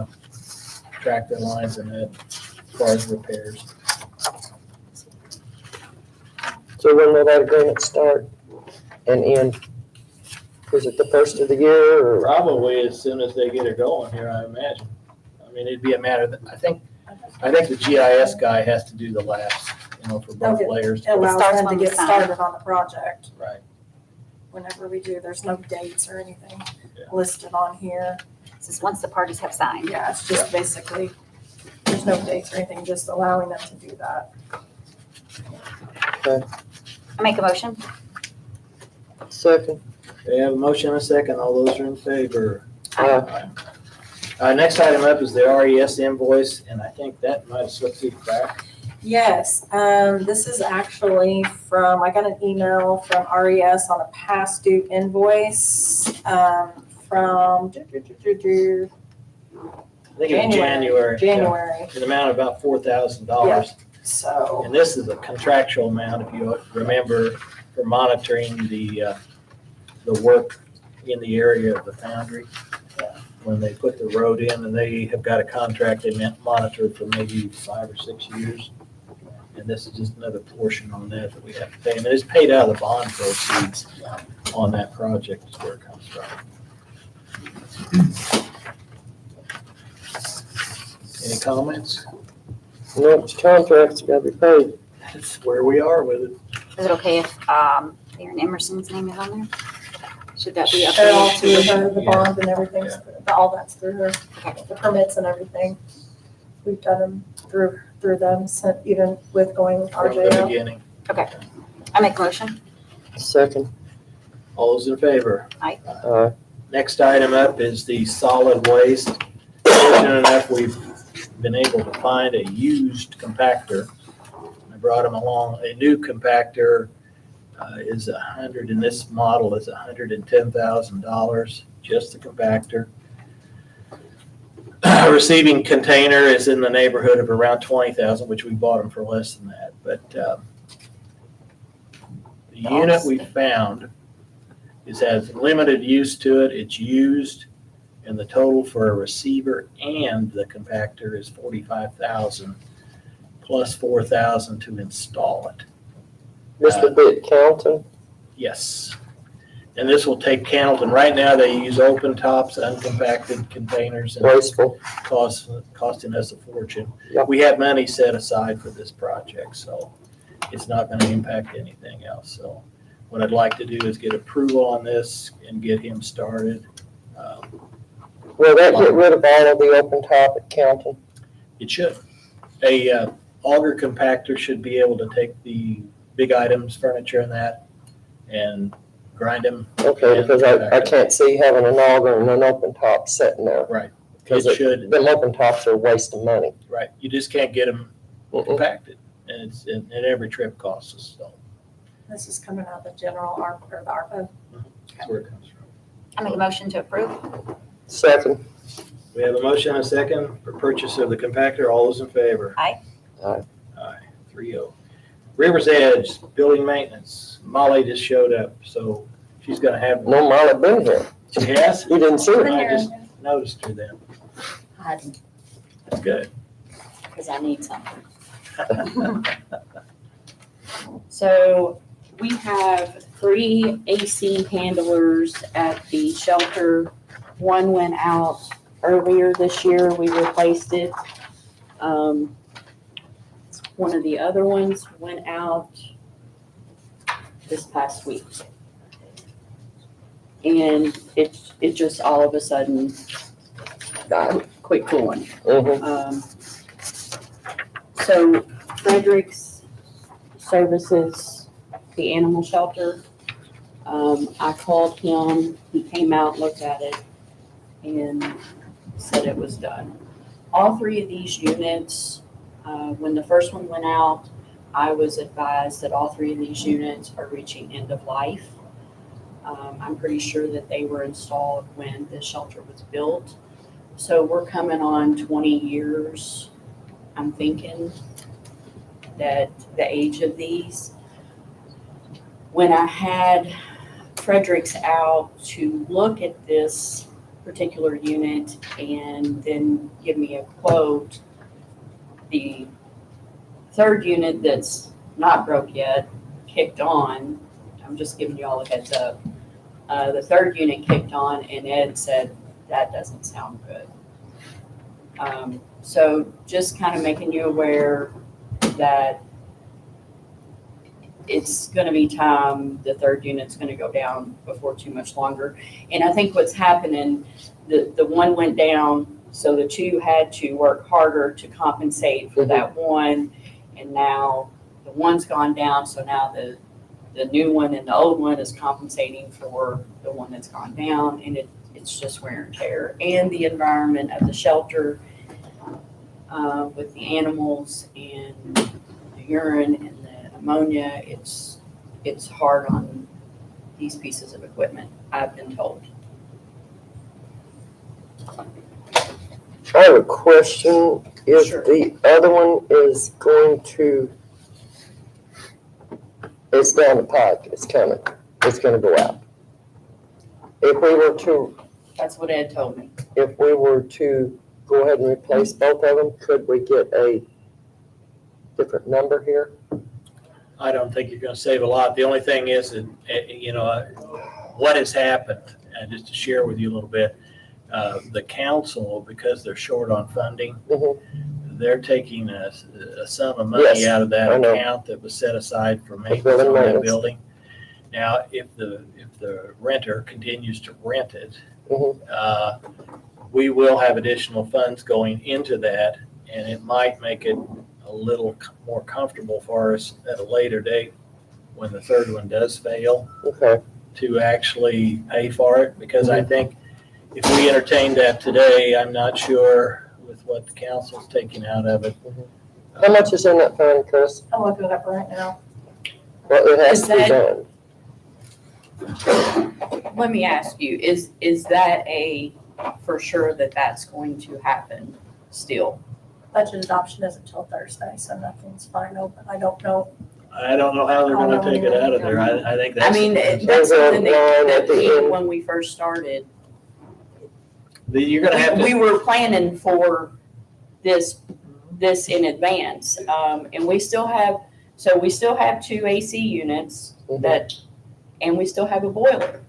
track their lines and that as far as repairs. So when will that agreement start and end? Is it the first of the year or? Probably as soon as they get it going here, I imagine. I mean, it'd be a matter that, I think the GIS guy has to do the last, for both Okay. layers. It allows starts them to when we get sign. started on the project. Right. Whenever we do, there's no dates or anything Yeah. listed on here. This is once the parties have signed. Yeah, it's just basically, there's no dates or anything, just allowing them to do that. I make a motion. Second. They have a motion and a second. All those are in favor. Aye. Next item up is the RES invoice, and I think that might have slipped through the crack. Yes, this is actually from, I got an email from RES on a past due invoice, from I think it was January. January. Yeah, an amount of about $4,000. So, And this is a contractual amount, if you remember, for monitoring the work in the area of the foundry. When they put the road in, and they have got a contract they monitor for maybe 5 or 6 years. And this is just another portion on that we have to pay. And it's paid out of the bond proceeds on that project is where it comes from. Any comments? No, it's contracts, gotta be paid. That's where we are with it. Is it okay if Aaron Emerson's name is on there? Should that be They're all updated through to? her, the bond and everything, all that's through her, Okay. the permits and everything. We've done them through them, so even with going From the RJ out. beginning. I make a motion. Second, All those in favor? uh, Next item up is the solid waste. Fortunate enough, we've been able to find a used compactor. I brought him along. A new compactor is in this model is $110,000, just the compactor. Receiving container is in the neighborhood of around 20,000, which we bought them for less than that. But the unit we found has limited use to it. It's used, and the total for a receiver and the compactor is 45,000 plus 4,000 to install it. Mr. Bit Counting, Yes. And this will take Candleton. Right now, they use open tops, uncompacted containers, and wasteful. costing us a fortune. Yep. We have money set aside for this project, so it's not gonna impact anything else. So what I'd like to do is get approval on this and get him started. Will that get rid of all of the open top at Counting? It should. A auger compactor should be able to take the big items, furniture and that, and grind them. Okay, because I can't see having an auger and an open top sitting there. Right. Because It should, them open tops are a waste of money. right. You just can't get them Mm-mm. compacted, and and every trip costs us, so This is coming out of the general ARP, or the ARPA. that's where it comes from. I make a motion to approve. Second, We have a motion and a second for purchase of the compactor. All those in favor? Aye. Aye. Aye, 3-0. River's Edge, building maintenance. Molly just showed up, so she's gonna have. no Molly been here. She has? You didn't see her. I just noticed her then. That's good. Because I need something. So we have 3 AC handlers at the shelter. One went out earlier this year. We replaced it. One of the other ones went out this past week. And it just all of a sudden quit cooling. Mhm. So Frederick's services the animal shelter. I called him, he came out, looked at it, and said it was done. All 3 of these units, when the first one went out, I was advised that all 3 of these units are reaching end of life. I'm pretty sure that they were installed when the shelter was built. So we're coming on 20 years, I'm thinking, that the age of these. When I had Fredericks out to look at this particular unit and then give me a quote, the 3rd unit that's not broke yet kicked on. I'm just giving you all a heads up. The 3rd unit kicked on and Ed said, that doesn't sound good. So just kind of making you aware that it's gonna be time, the 3rd unit's gonna go down before too much longer. And I think what's happening, the one went down, so the 2 had to work harder to compensate for that one. And now the one's gone down, so now the new one and the old one is compensating for the one that's gone down, and it's just wear and tear. And the environment of the shelter, with the animals and the urine and the ammonia, it's hard on these pieces of equipment, I've been told. I have a question. If Sure. the other one is going to, it's down the pike, it's gonna go out. If we were to, That's what Ed told me. if we were to go ahead and replace both of them, could we get a different number here? I don't think you're gonna save a lot. The only thing is that, what has happened, and just to share with you a little bit, the council, because they're short on funding, Mhm. they're taking a sum of money Yes, out of that I know. account that was set aside for maintenance building on that maintenance. building. Now, if the renter continues to rent it, Mhm. we will have additional funds going into that, and it might make it a little more comfortable for us at a later date when the third one does fail Okay, to actually pay for it, because I think if we entertain that today, I'm not sure with what the council's taking out of it. how much is in that fund, Chris? I'm looking it up right now. Well, it has Is to be that- done. Let me ask you, is that for sure that that's going to happen still? Budget adoption isn't until Thursday, so nothing's final, but I don't know. I don't know how they're gonna take it out of there. I think I that's. mean, the- that's something Line at that the we, end. when we first started, You're gonna have we to, were planning for this in advance. And we still have 2 AC units Mhm. and we still have a boiler.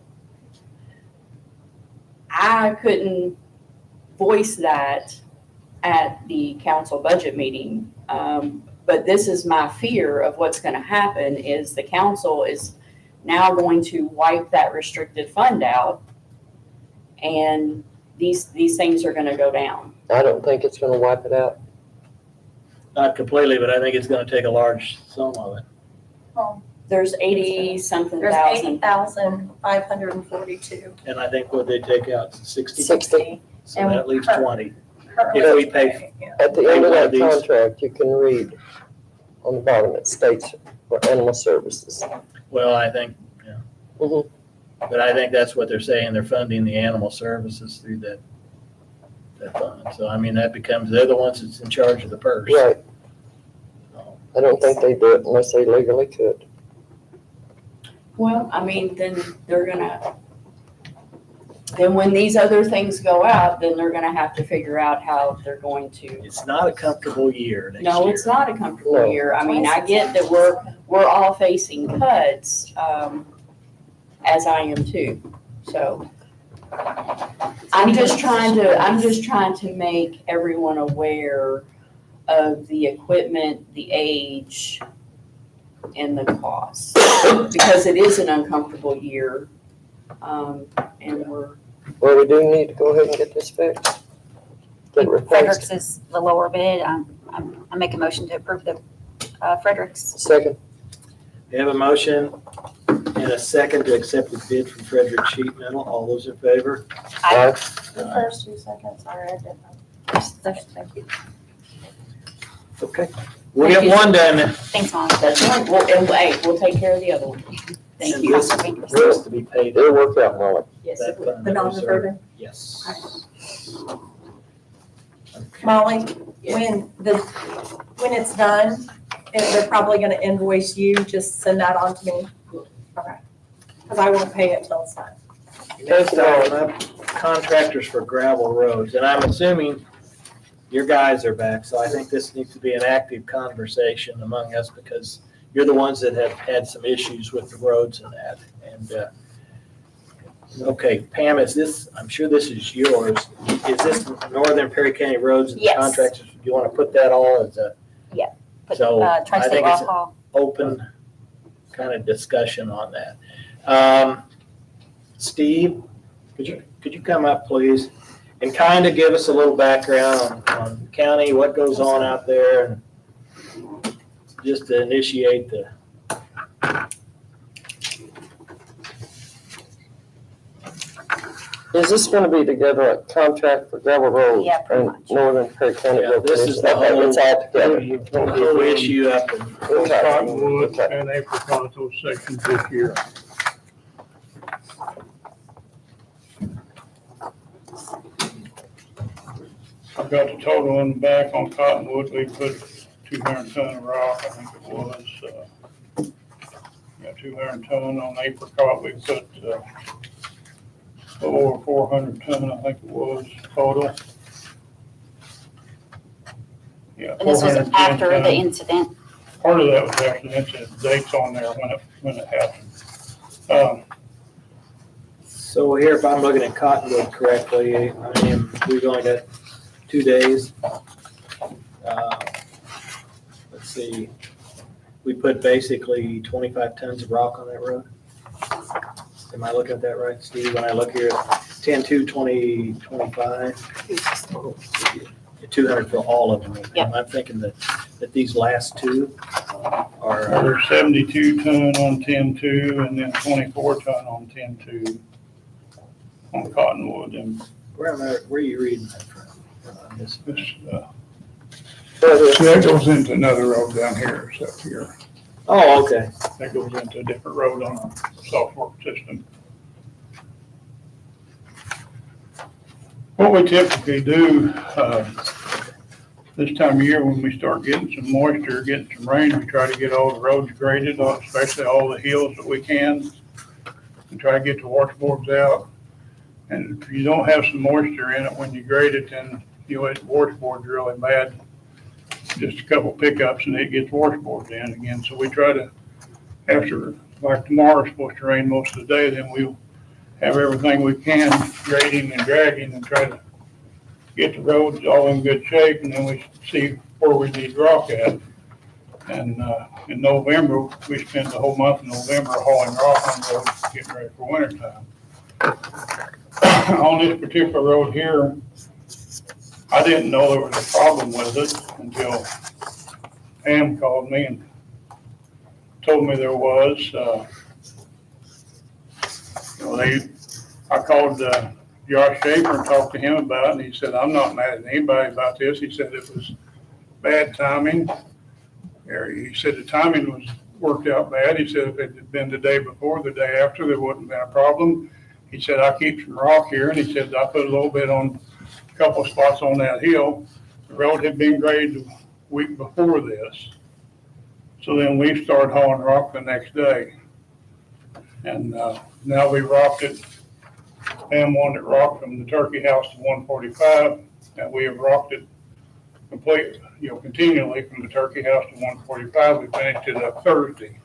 I couldn't voice that at the council budget meeting. But this is my fear of what's gonna happen is the council is now going to wipe that restricted fund out. And these things are gonna go down. I don't think it's gonna wipe it out. not completely, but I think it's gonna take a large sum of it. There's 80-something There's thousand. 80,542. And I think what they take out, 60, 60. so that leaves 20. Currently. If we pay, Yeah. At the end of One that of these. contract, you can read on the bottom, it states for animal services. well, I think, yeah. Mhm. But I think that's what they're saying, they're funding the animal services through that fund. So, I mean, that becomes, they're the ones that's in charge of the purse. Right, So, I don't think they do it unless they legally could. Well, I mean, then when these other things go out, then they're gonna have to figure out how they're going to. It's not a comfortable year next year. No, it's not a comfortable No. year. I mean, I get that we're all facing cuts, as I am too, so. I'm just trying to make everyone aware of the equipment, the age, and the cost. Because it is an uncomfortable year, and we're, Well, we do need to go ahead and get this fixed. Get it replaced. Fredericks is the lower bid. I make a motion to approve the Fredericks. Second, We have a motion and a second to accept the bid from Frederick Sheet Metal. All those in favor? aye. The first 2 seconds, sorry, I didn't. Thank you. Okay. We'll get one done. Thanks, Mom. that's one, we'll take care of the other one. Thank And you. this has to be paid. It'll work out, Molly. Yes, That it will. fund The that was there. non-reverting. Yes. Molly, when it's done, they're probably gonna invoice you, just send that on to me. Okay. Because I won't pay it till it's done. Next item up, contractors for gravel roads, and I'm assuming your guys are back, so I think this needs to be an active conversation among us because you're the ones that have had some issues with the roads and that. And, okay, Pam, I'm sure this is yours. Is this Northern Perry County Roads and Yes. contractors? Do you want to put that all as a? Put, So, I Tri-State think Law it's- Hall. Open kind of discussion on that. Steve, could you come up, please? And kind of give us a little background on the county, what goes on out there, and just to initiate the. Is this gonna be together a contract for gravel roads? Yeah, pretty and much. Northern Perry County Yeah, Road this is Commission? the Okay, whole- it's all together. The whole issue up and Okay. Cottonwood Okay. and apricot, those sections this year. I've got the total in the back on Cottonwood, we put 200 ton of rock, I think it was, 200 ton on apricot, we put, over 400 ton, I think it was total. Yeah. And this was 410 after the ton. incident. part of that was actually dates on there when it happened. So here, if I'm looking at Cottonwood correctly, we've only got 2 days. Let's see, we put basically 25 tons of rock on that road. Am I looking at that right, Steve? When I look here, 10/2/2025, 200 for all of them. Yep. I'm thinking that these last two are, There's 72 ton on 10-2 and then 24 ton on 10-2 on Cottonwood. And where are you reading that from? This- see, that goes into another road down here, it's up here. Oh, okay. That goes into a different road on our software system. What we typically do, this time of year when we start getting some moisture, getting some rain, we try to get all the roads graded, especially all the hills that we can, and try to get the washboards out. And if you don't have some moisture in it when you grade it, then you let the washboards really bad. Just a couple pickups and it gets washboard in again. So we try to, after, like tomorrow's supposed to rain most of the day, then we'll have everything we can grading and dragging and try to get the roads all in good shape, and then we see where we need rock at. And in November, we spent the whole month of November hauling rock on the road, getting ready for winter time. On this particular road here, I didn't know there was a problem with it until Pam called me and told me there was. I called Josh Schaefer and talked to him about it, and he said, I'm not mad at anybody about this. He said it was bad timing. He said the timing was worked out bad. He said if it had been the day before, the day after, there wouldn't have been a problem. He said, I keep some rock here, and he said, I put a little bit on a couple of spots on that hill. The road had been graded the week before this. So then we started hauling rock the next day. And now we rocked it. Pam wanted it rocked from the Turkey House to 145, and we have rocked it completely, continually from the Turkey House to 145. We finished it up Thursday.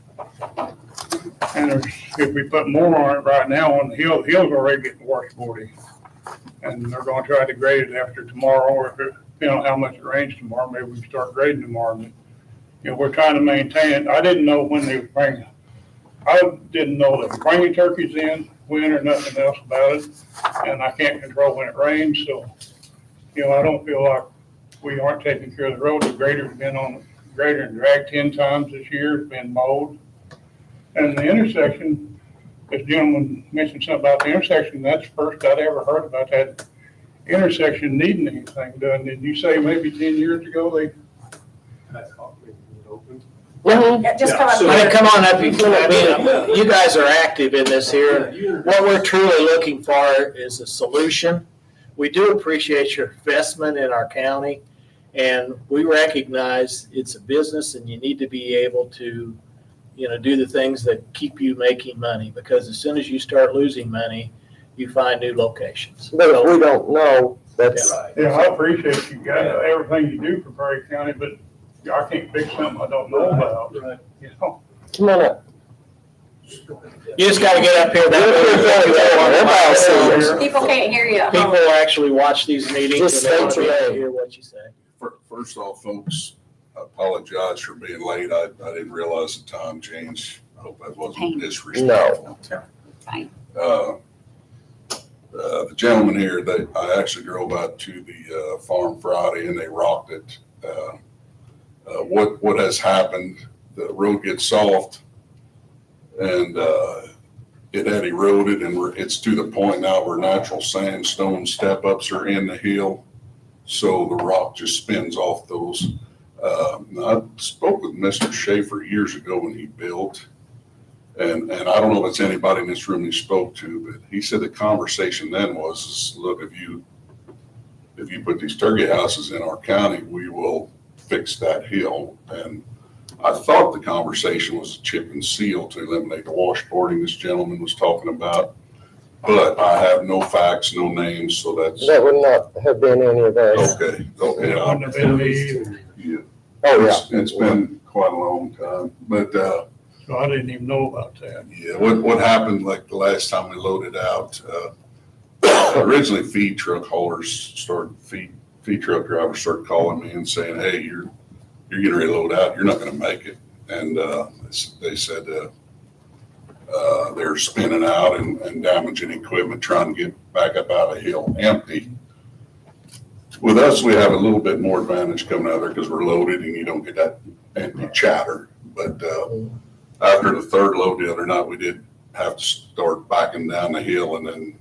And if we put more on it right now on the hill's already getting washboardy. And they're gonna try to grade it after tomorrow, or if depending on how much it rains tomorrow, maybe we can start grading tomorrow. But, we're trying to maintain it. I didn't know when they were bringing, I didn't know they were bringing turkeys in, when or nothing else about it. And I can't control when it rains, so, I don't feel like we aren't taking care of the road. The grader's been on the grader and dragged 10 times this year, it's been mowed. And the intersection, this gentleman mentioned something about the intersection, that's the first I'd ever heard about that intersection needing anything done. Did you say maybe 10 years ago they? Yeah, just come up. Come on up, you guys are active in this here. What we're truly looking for is a solution. We do appreciate your investment in our county, and we recognize it's a business and you need to be able to, do the things that keep you making money, because as soon as you start losing money, you find new locations. But if we don't know, that's, Yeah, I appreciate you guys, everything you do for Perry County, but I can't fix something I don't know about. come on up. You just gotta get up here. People can't hear you. People actually watch these meetings Just and they want to state be your able to name. hear what you say. First off, folks, I apologize for being late. I didn't realize the time change. I hope that wasn't disrespectful. Fine. The gentleman here, I actually drove out to the farm Friday and they rocked it. What has happened, the road gets soft and it had eroded, and it's to the point now where natural sandstone step-ups are in the hill. So the rock just spins off those. I spoke with Mr. Schaefer years ago when he built, and I don't know if it's anybody in this room he spoke to, but he said the conversation then was, look, if you put these turkey houses in our county, we will fix that hill. And I thought the conversation was a chip and seal to eliminate the washboarding this gentleman was talking about, but I have no facts, no names, so that's. That would not have been any of us. Okay. Wouldn't have been me either. Yeah. Oh, yeah. It's been quite a long time. But, So I didn't even know about that. yeah, what happened like the last time we loaded out, originally feed truck haulers feed truck drivers started calling me and saying, hey, you're getting ready to load out, you're not gonna make it. And, they said, they're spinning out and damaging equipment, trying to get back up out of hill empty. With us, we have a little bit more advantage coming out there because we're loaded and you don't get that empty chatter. But, after the third load the other night, we did have to start backing down the hill, and then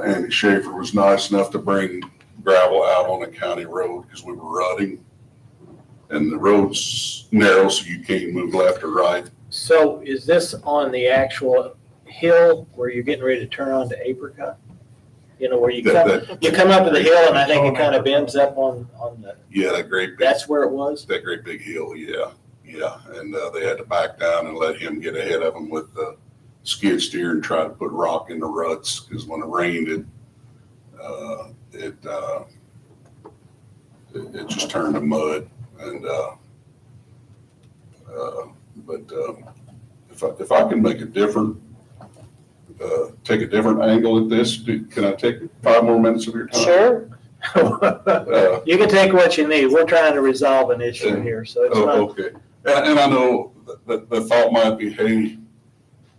Andy Schaefer was nice enough to bring gravel out on the county road because we were rutting. And the road's narrow, so you can't move left or right. So is this on the actual hill where you're getting ready to turn on to Apricot? You know, where you come up to the hill and I think it kind of bends up on the, Yeah, that great big, that's where it was? that great big hill, yeah. And they had to back down and let him get ahead of them with the skid steer and try to put rock in the ruts, because when it rained, it just turned to mud. And if I can make a different, take a different angle at this, can I take 5 more minutes of your time? Sure. You can take what you need. We're trying to resolve an issue here, so it's not. Okay. And I know the thought might be, hey,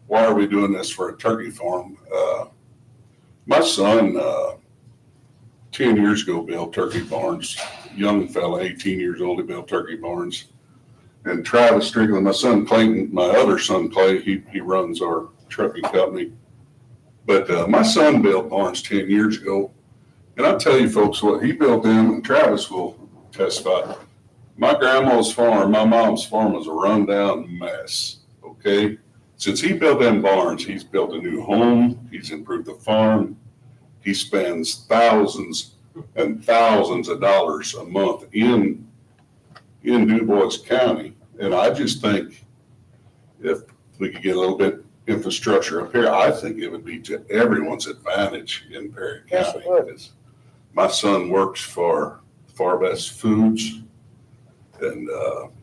why are we doing this for a turkey farm? My son, 10 years ago, built turkey barns. Young fella, 18 years old, he built turkey barns. And Travis Strickland, my son Clayton, my other son Clay, he runs our trucking company. But my son built barns 10 years ago. And I'll tell you folks what, he built them, and Travis will testify. My grandma's farm, my mom's farm was a rundown mess, okay? Since he built them barns, he's built a new home, he's improved the farm. He spends thousands and thousands of dollars a month in DuBois County. And I just think if we could get a little bit infrastructure up here, I think it would be to everyone's advantage in Perry Yes, County. it would. Because my son works for Far Best Foods, and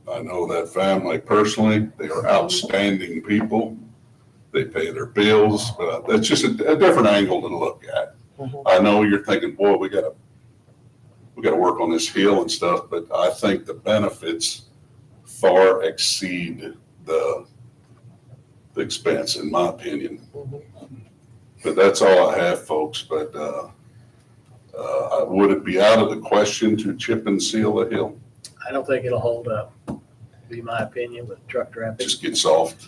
I know that family personally. They are outstanding people. They pay their bills, but that's just a different angle to look at. Mhm. I know you're thinking, boy, we gotta work on this hill and stuff, but I think the benefits far exceed the expense, in my opinion. Mhm. But that's all I have, folks. But would it be out of the question to chip and seal the hill? I don't think it'll hold up, be my opinion, with truck traffic. Just get soft?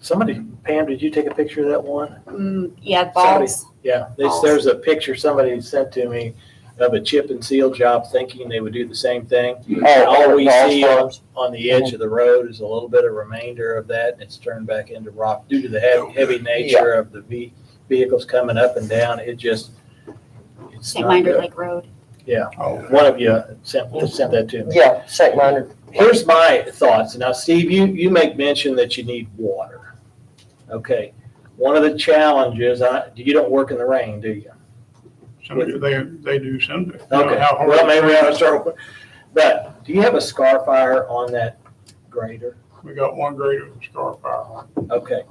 Somebody, Pam, did you take a picture of that one? Yeah, balls. Yeah, Balls. there's a picture somebody sent to me of a chip and seal job thinking they would do the same thing. All we see on the edge of the road is a little bit of remainder of that, and it's turned back into rock due to the heavy nature of the vehicles coming up and down. It's St. not Minder good. Lake Road. Yeah, one of you sent that to me. Yeah, St. Minor. Here's my thoughts. Now, Steve, you make mention that you need water. Okay, one of the challenges, you don't work in the rain, do you? They do someday. Okay, well, maybe we ought to start with, but do you have a scar fire on that grader? We got one grader with a scar fire on it. Okay.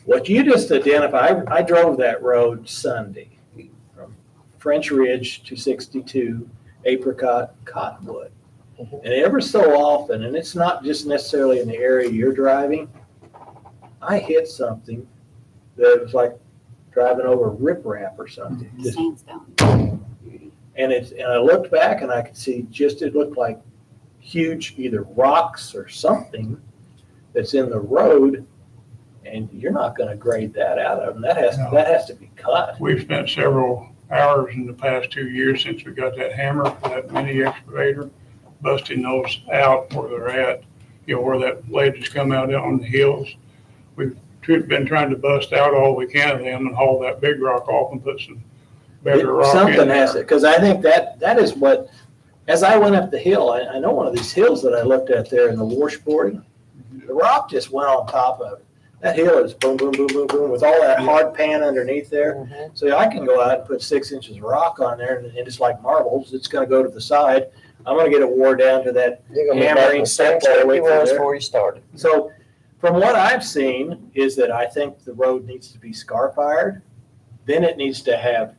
What you just identified, I drove that road Sunday from French Ridge to 62, Apricot, Cottonwood. And ever so often, and it's not just necessarily in the area you're driving, I hit something that was like driving over riprap or something. Just- Sandstone. And I looked back and I could see it looked like huge either rocks or something that's in the road, and you're not gonna grade that out of them. That has to be cut. We've spent several hours in the past 2 years since we got that hammer, that mini excavator, busting those out where they're at, where that ledges come out on the hills. We've been trying to bust out all we can of them and haul that big rock off and put some better rock in Something there. has to, because I think that is what, as I went up the hill, I know one of these hills that I looked at there in the washboard, the rock just went on top of it. That hill is boom, boom, boom, boom, boom, with all that hard pan underneath there. Mhm. So I can go out and put 6 inches of rock on there, and it's like marbles. It's gonna go to the side. I'm gonna get it wore down to that. You're gonna be back in the same Hammering shape you step all the way was through there. before you started. So from what I've seen is that I think the road needs to be scarp ironed. Then it needs to have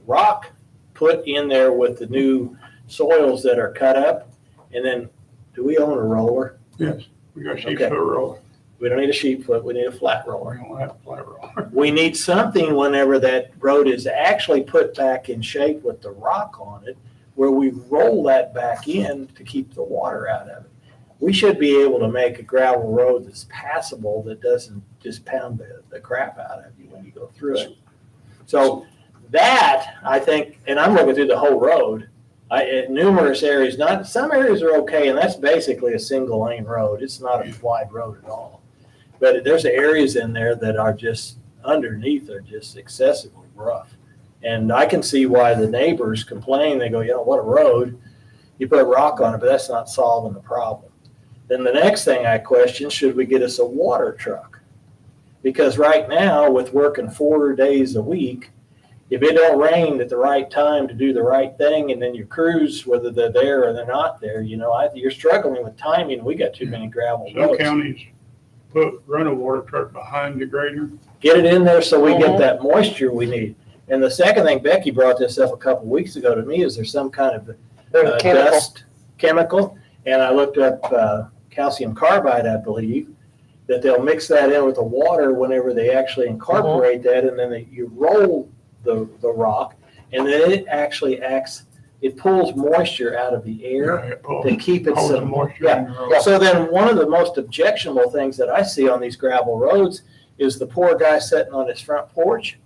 rock put in there with the new soils that are cut up. And then, do we own a roller? Yes, we got sheep Okay. foot roller. We don't need a sheep foot, we need a flat We roller. don't have a flat roller. We need something whenever that road is actually put back in shape with the rock on it, where we roll that back in to keep the water out of it. We should be able to make a gravel road that's passable, that doesn't just pound the crap out of you when you go through it. So that, I think, and I'm looking through the whole road, in numerous areas, some areas are okay, and that's basically a single lane road. It's not a wide road at all. But there's areas in there that are just underneath are just excessively rough. And I can see why the neighbors complain. They go, what a road. You put rock on it, but that's not solving the problem. Then the next thing I question, should we get us a water truck? Because right now, with working 4 days a week, if it don't rain at the right time to do the right thing, and then your crews, whether they're there or they're not there, you're struggling with timing. We got too many gravel Some roads. counties run a water truck behind the grader. Get it in there so we get that moisture we need. And the second thing, Becky brought this up a couple weeks ago to me, is there some kind of Chemical. dust chemical? And I looked up calcium carbide, I believe, that they'll mix that in with the water whenever they actually incorporate that, and then you roll the rock, and then it actually it pulls moisture out of the air to keep it Holds the some. moisture Yeah. in the road. So then one of the most objectionable things that I see on these gravel roads is the poor guy sitting on his front porch,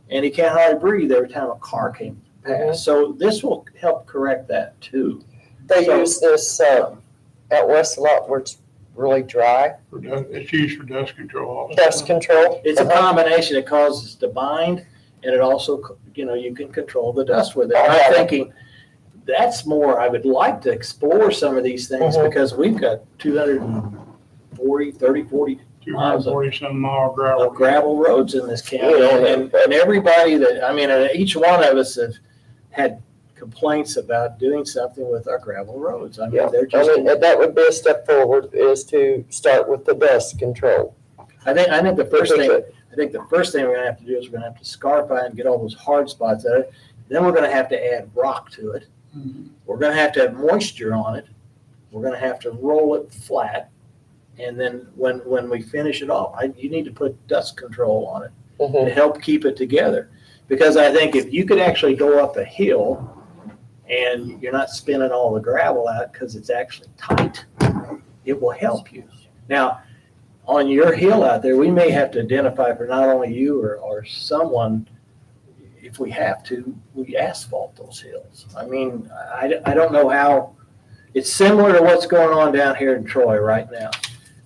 and he can't hardly breathe every time a car came past. So this will help correct that too. They So- use this out west a lot where it's really dry, It's used for dust control also. dust control. It's a combination. It causes to bind, and it also, you can control the dust with it. And I'm thinking, that's more, I would like to explore some of these things, because we've got 40 240 some mile gravel. of gravel roads in this county. Yeah. And everybody each one of us have had complaints about doing something with our gravel roads. I mean, Yeah, they're just, that would be a step forward, is to start with the dust control. I think the first thing we're gonna have to do is we're gonna have to scarify and get all those hard spots out of it. Then we're gonna have to add rock to it. We're gonna have to have moisture on it. We're gonna have to roll it flat. And then when we finish it off, you need to put dust control on it to help keep it together. Because I think if you could actually go up a hill and you're not spinning all the gravel out because it's actually tight, it will help you. Now, on your hill out there, we may have to identify for not only you or someone, if we have to, we asphalt those hills. I mean, I don't know how, it's similar to what's going on down here in Troy right now.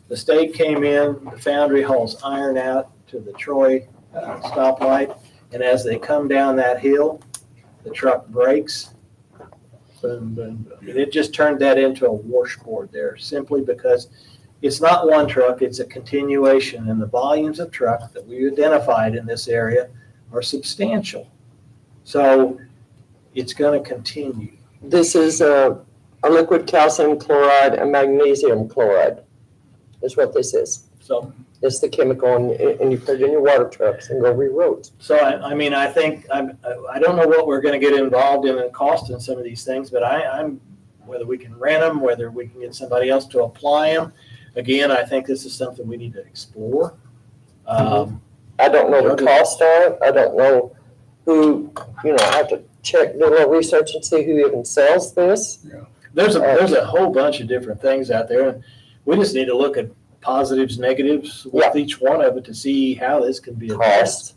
The state came in, the foundry hauls iron out to the Troy stoplight, and as they come down that hill, the truck brakes. Boom, boom, boom. And it just turned that into a washboard there, simply because it's not one truck, it's a continuation, and the volumes of truck that we identified in this area are substantial. So it's gonna continue. This is a liquid calcium chloride and magnesium chloride, is what this is. So, It's the chemical, and you put it in your water trucks and go re-roads. so I think, I don't know what we're gonna get involved in and cost in some of these things, but I'm, whether we can rent them, whether we can get somebody else to apply them. Again, I think this is something we need to explore. I don't know the cost of it. I don't know who, I have to check, do a little research and see who even sells this. There's a whole bunch of different things out there, and we just need to look at positives, negatives with each one of it to see how this can be addressed.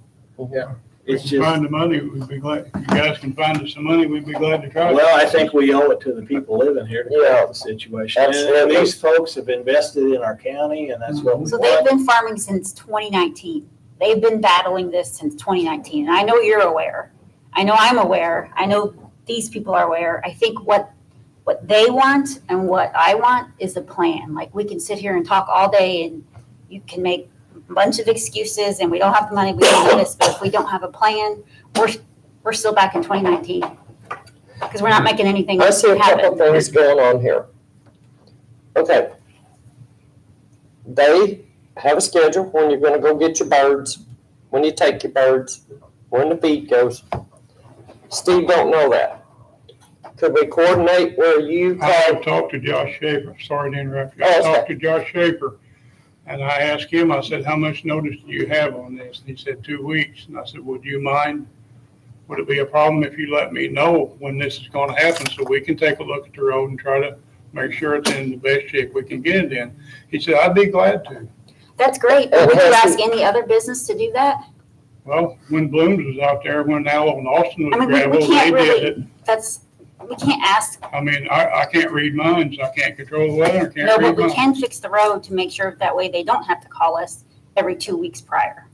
Yeah, If it's we can just, find the money, we'd be glad, if you guys can find us some money, we'd be glad to try. well, I think we owe it to the people living here to correct the situation. And Absolutely. these folks have invested in our county, and that's what we So they've want. been farming since 2019. They've been battling this since 2019. And I know you're aware. I know I'm aware. I know these people are aware. I think what they want and what I want is a plan. Like, we can sit here and talk all day, and you can make bunch of excuses and we don't have the money, we don't do this, but if we don't have a plan, we're still back in 2019. Because we're not making anything I see a couple happen. things going on here. Okay. They have a schedule when you're gonna go get your birds, when you take your birds, when the feed goes. Steve don't know that. Could we coordinate where you I call? talked to Josh Schaefer, sorry to interrupt you. Oh, I it's talked to Josh Schaefer, and I asked him, I said, how much notice do you have on this? And he said, 2 weeks. And I said, would you mind? Would it be a problem if you let me know when this is gonna happen so we can take a look at the road and try to make sure it's in the best shape we can get it in? He said, I'd be glad to. That's great, but would you ask any other business to do that? Well, when Blooms was out there, when Al and Austin I was mean, we gravel, they can't did really, it. we can't ask, I mean, I can't read minds. I can't control the weather. I can't no, read but we minds. can fix the road to make sure that way they don't have to call us every 2 weeks prior.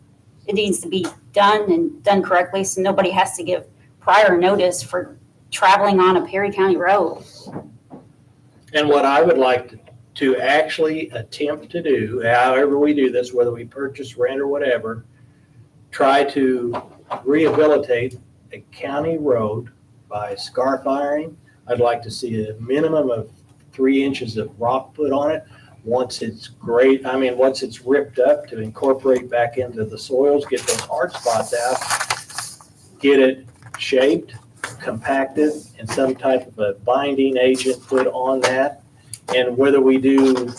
It needs to be done and done correctly, so nobody has to give prior notice for traveling on a Perry County road. And what I would like to actually attempt to do, however we do this, whether we purchase, rent, or whatever, try to rehabilitate a county road by scarp ironing. I'd like to see a minimum of 3 inches of rock put on it. Once it's once it's ripped up, to incorporate back into the soils, get those hard spots out, get it shaped, compacted, and some type of a binding agent put on that. And whether we do,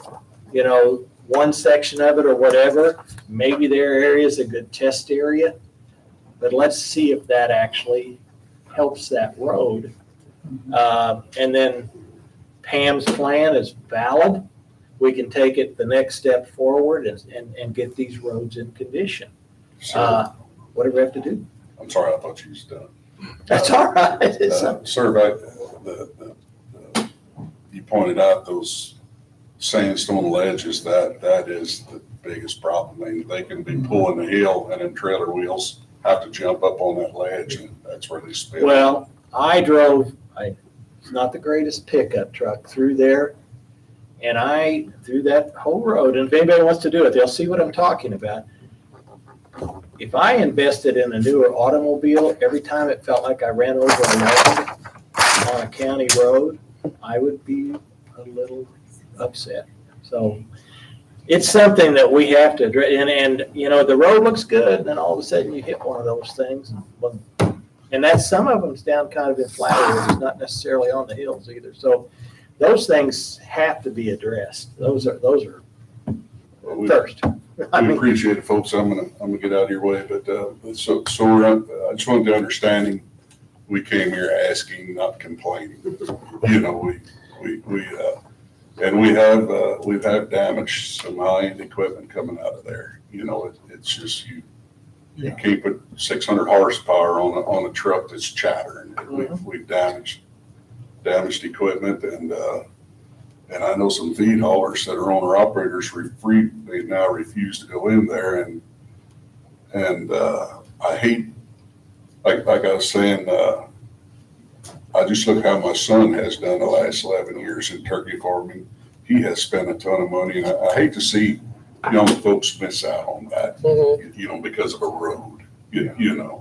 one section of it or whatever, maybe there are areas, a good test area. But let's see if that actually helps that road. And then Pam's plan is valid. We can take it the next step forward and get these roads in condition. What do we have to do? I'm sorry, I thought you was done. That's all right. It's Sir, you pointed out those sandstone ledges, that is the biggest problem. They can be pulling the hill and then trailer wheels have to jump up on that ledge and that's where they spin. Well, it's not the greatest pickup truck through there. And through that whole road, and if anybody wants to do it, they'll see what I'm talking about. If I invested in a newer automobile, every time it felt like I ran over a log on a county road, I would be a little upset. So it's something that we have to address. And the road looks good, and then all of a sudden you hit one of those things. And that's, some of them's down kind of in flat areas, not necessarily on the hills either. So those things have to be addressed. Those are first. We appreciate it, folks. I'm gonna get out of your way, but so I just wanted the understanding. We came here asking, not complaining. We've had damage, some high-end equipment coming out of there. It's just you can't put 600 horsepower on a truck that's chattering. We've damaged equipment and I know some feed haulers that are owner operators they now refuse to go in there and I hate, like I was saying, I just look how my son has done the last 11 years in turkey farming. He has spent a ton of money and I hate to see young folks miss out on that, because of a road,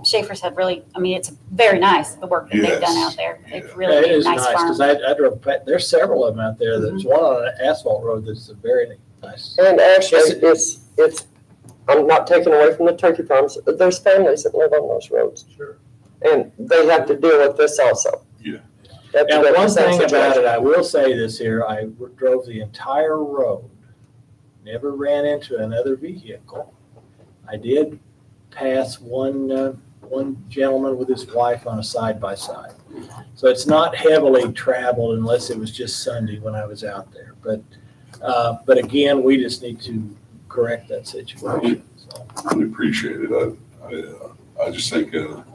Schaefer's had really, it's very nice, the work that they've done out there. They've really It made a is nice nice, farm. because I drove, there's several of them out there. There's one on an asphalt road that's a very nice. And actually, it's, I'm not taking away from the turkey farms, but there's families that live on those roads. Sure. And they have to deal with this also. Yeah. That's And a one sad thing about situation. it, I will say this here, I drove the entire road, never ran into another vehicle. I did pass one gentleman with his wife on a side-by-side. So it's not heavily traveled unless it was just Sunday when I was out there. But again, we just need to correct that situation. So. We appreciate it. I just think the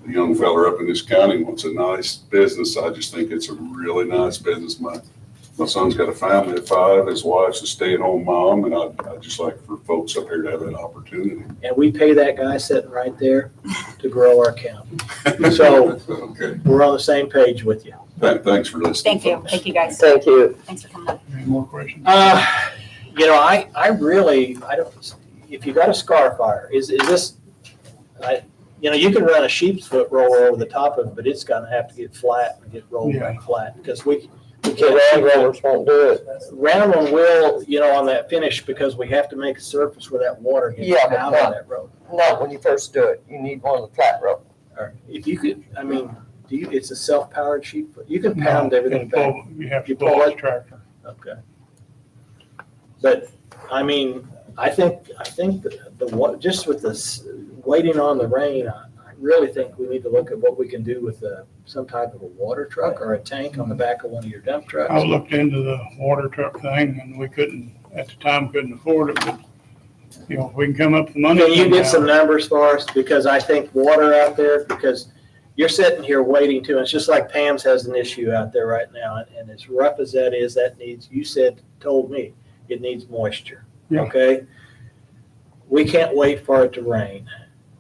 young fella up in this county wants a nice business. I just think it's a really nice business. My son's got a family of 5. His wife's a stay-at-home mom, and I'd just like for folks up here to have that opportunity. And we pay that guy sitting right there to grow our county. So Okay. we're on the same page with you. Thanks for listening. Thank you. folks. Thank you, guys. Thank you. Thanks for coming up. Any more questions? I really, if you got a scar fire, is this, you can run a sheep's foot roller over the top of it, but it's gonna have to get flat and get rolled back flat, because we The can't. round rollers won't do it. Round one will, on that finish, because we have to make a surface where that water gets Yeah, but out not- of that road. Not when you first do it. You need one with a flat roll. Or if you could, it's a self-powered sheep foot, you can pound everything back. You have to You pull pull the it? tractor. Okay. But, I think just with this waiting on the rain, I really think we need to look at what we can do with some type of a water truck or a tank on the back of one of your dump trucks. I looked into the water truck thing and we at the time, couldn't afford it, but, if we can come up with the money. Can you get somehow. some numbers for us? Because I think water out there, because you're sitting here waiting too, and it's just like Pam's has an issue out there right now, and as rough as that is, told me, it needs moisture, Yeah. okay? We can't wait for it to rain,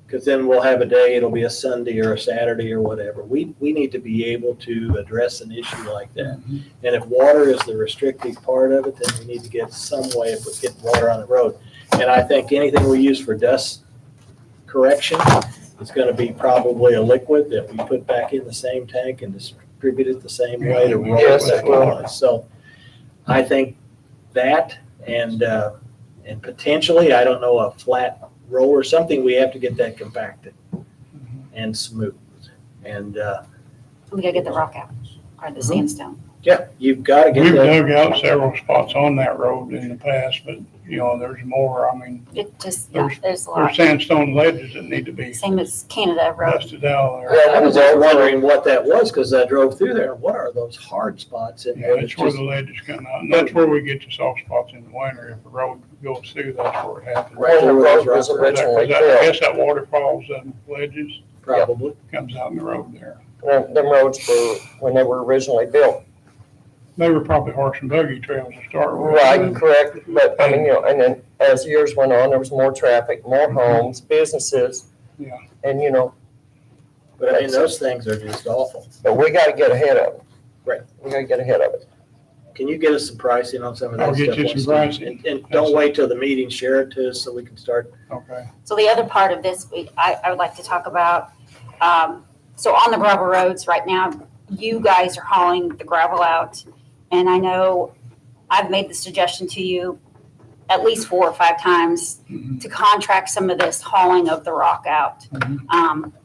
because then we'll have a day, it'll be a Sunday or a Saturday or whatever. We need to be able to address an issue like that. And if water is the restrictive part of it, then we need to get some way of getting water on the road. And I think anything we use for dust correction is gonna be probably a liquid that we put back in the same tank and distribute it the same way to roll it Yes, back well. on. So I think that and potentially, I don't know, a flat roller, something, we have to get that compacted and smooth. And, We gotta get the rock out, or the sandstone. yeah, you've gotta get We've that. dug out several spots on that road in the past, but, there's more. It just, There's- there's a There's lot. sandstone ledges that need to be Same as Canada Road. dusted out there. I was just wondering what that was, because I drove through there, what are those hard spots in Yeah, there? that's where the ledges come out, and that's where we get the soft spots in the winter. If the road goes through, that's where it happens. Right When the through those road was rocks. originally I built, guess that water falls on ledges, Probably. comes out in the road there. them roads were, when they were originally built. They were probably horse and buggy trails to start with. Right, correct, but and then as years went on, there was more traffic, more homes, businesses. Yeah. And, But those things are just awful. but we gotta get ahead of it. Right. We gotta get ahead of it. Can you get us some pricing on some of that I'll stuff? get you some Steve? pricing. And don't wait till the meeting, share it to us so we can start. Okay. So the other part of this, I would like to talk about, so on the gravel roads right now, you guys are hauling the gravel out. And I know I've made the suggestion to you at least 4 or 5 times to contract some of this hauling of the rock out.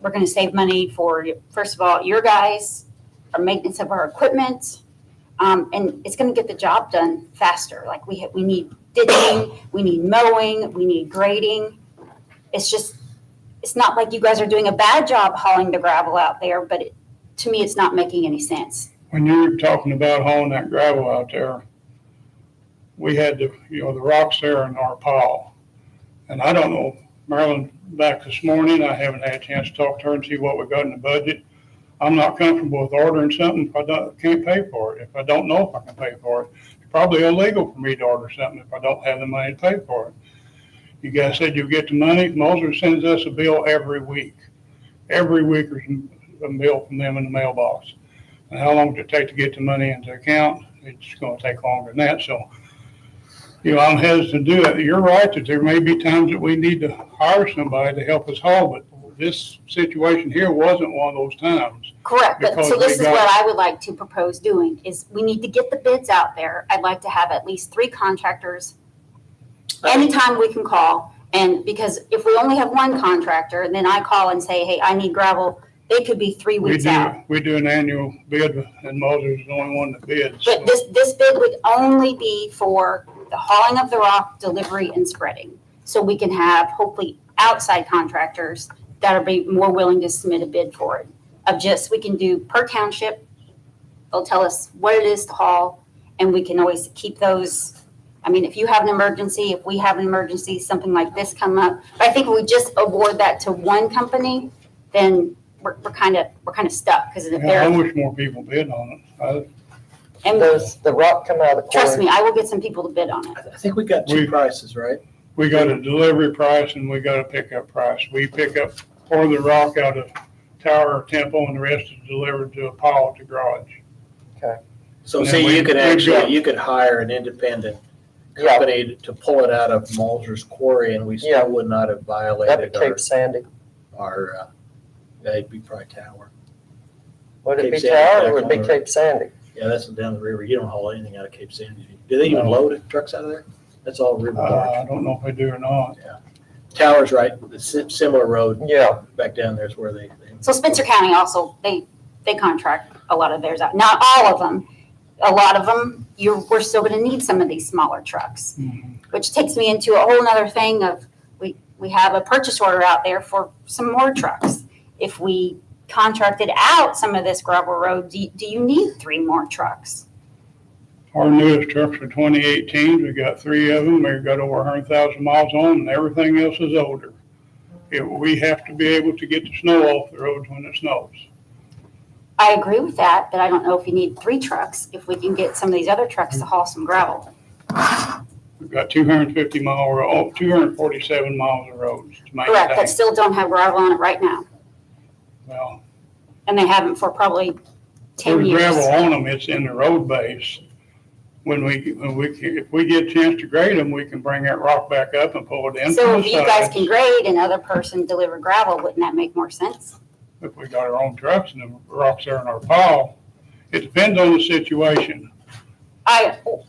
We're gonna save money for, first of all, your guys, our maintenance of our equipment, and it's gonna get the job done faster. Like we need ditching, we need mowing, we need grading. It's not like you guys are doing a bad job hauling the gravel out there, but to me, it's not making any sense. When you're talking about hauling that gravel out there, we had the rocks there in our pile. And I don't know, Marilyn, back this morning, I haven't had a chance to talk to her and see what we got in the budget. I'm not comfortable with ordering something if I can't pay for it, if I don't know if I can pay for it. It's probably illegal for me to order something if I don't have the money to pay for it. You guys said you'll get the money. Moser sends us a bill every week. Every week there's a bill from them in the mailbox. And how long does it take to get the money into account? It's gonna take longer than that, so, I'm hesitant to do that. You're right that there may be times that we need to hire somebody to help us haul, but this situation here wasn't one of those times. Correct, but Because so this we is got- what I would like to propose doing, is we need to get the bids out there. I'd like to have at least 3 contractors. Anytime we can call, and because if we only have one contractor, and then I call and say, hey, I need gravel, it could be 3 weeks out. We do an annual bid, and Moser's the only one that bids. But this bid would only be for the hauling of the rock, delivery, and spreading. So we can have hopefully outside contractors that are be more willing to submit a bid for it. We can do per township. They'll tell us what it is to haul, and we can always keep those. I mean, if you have an emergency, if we have an emergency, something like this come up. But I think if we just award that to one company, then we're kind of stuck, because if Yeah, I they're, wish more people bid on it. and Does the rock come out of the trust quarry? me, I will get some people to bid on it. I think we got 2 prices, right? We got a delivery price and we got a pickup price. We pick up part of the rock out of Tower or Temple, and the rest is delivered to a pile at the garage. So Yeah, see, we- you could we've got- you could hire an independent Yeah. company to pull it out of Mulder's quarry, and we Yeah. still would not have That'd violated be Cape Sandy. it'd be probably Tower. Would it Cape be Sandy Tower back or would it be on the- Cape Sandy? Yeah, that's down the river. You don't haul anything out of Cape Sandy. Do they even No. load trucks out of there? That's all river barge. I don't know if they do or not. Tower's right, the similar road Yeah, back down there is where they. So Spencer County also, they contract a lot of theirs out. Not all of them. A lot of them, we're still gonna need some of these smaller trucks. Which takes me into a whole nother thing of, we have a purchase order out there for some more trucks. If we contracted out some of this gravel road, do you need 3 more trucks? Our newest trucks are 2018s. We got 3 of them. They've got over 100,000 miles on them, and everything else is older. We have to be able to get the snow off the roads when it snows. I agree with that, but I don't know if you need 3 trucks, if we can get some of these other trucks to haul some gravel. We've got 247 miles of roads to Correct, that maintain. still don't have gravel on it right now, Well, and they haven't for probably 10 there's years. gravel on them. It's in the road base. If we get a chance to grade them, we can bring that rock back up and pull it in So from if the you guys sides. can grade and other person deliver gravel, wouldn't that make more sense? If we got our own trucks and the rocks are in our pile, it depends on the situation.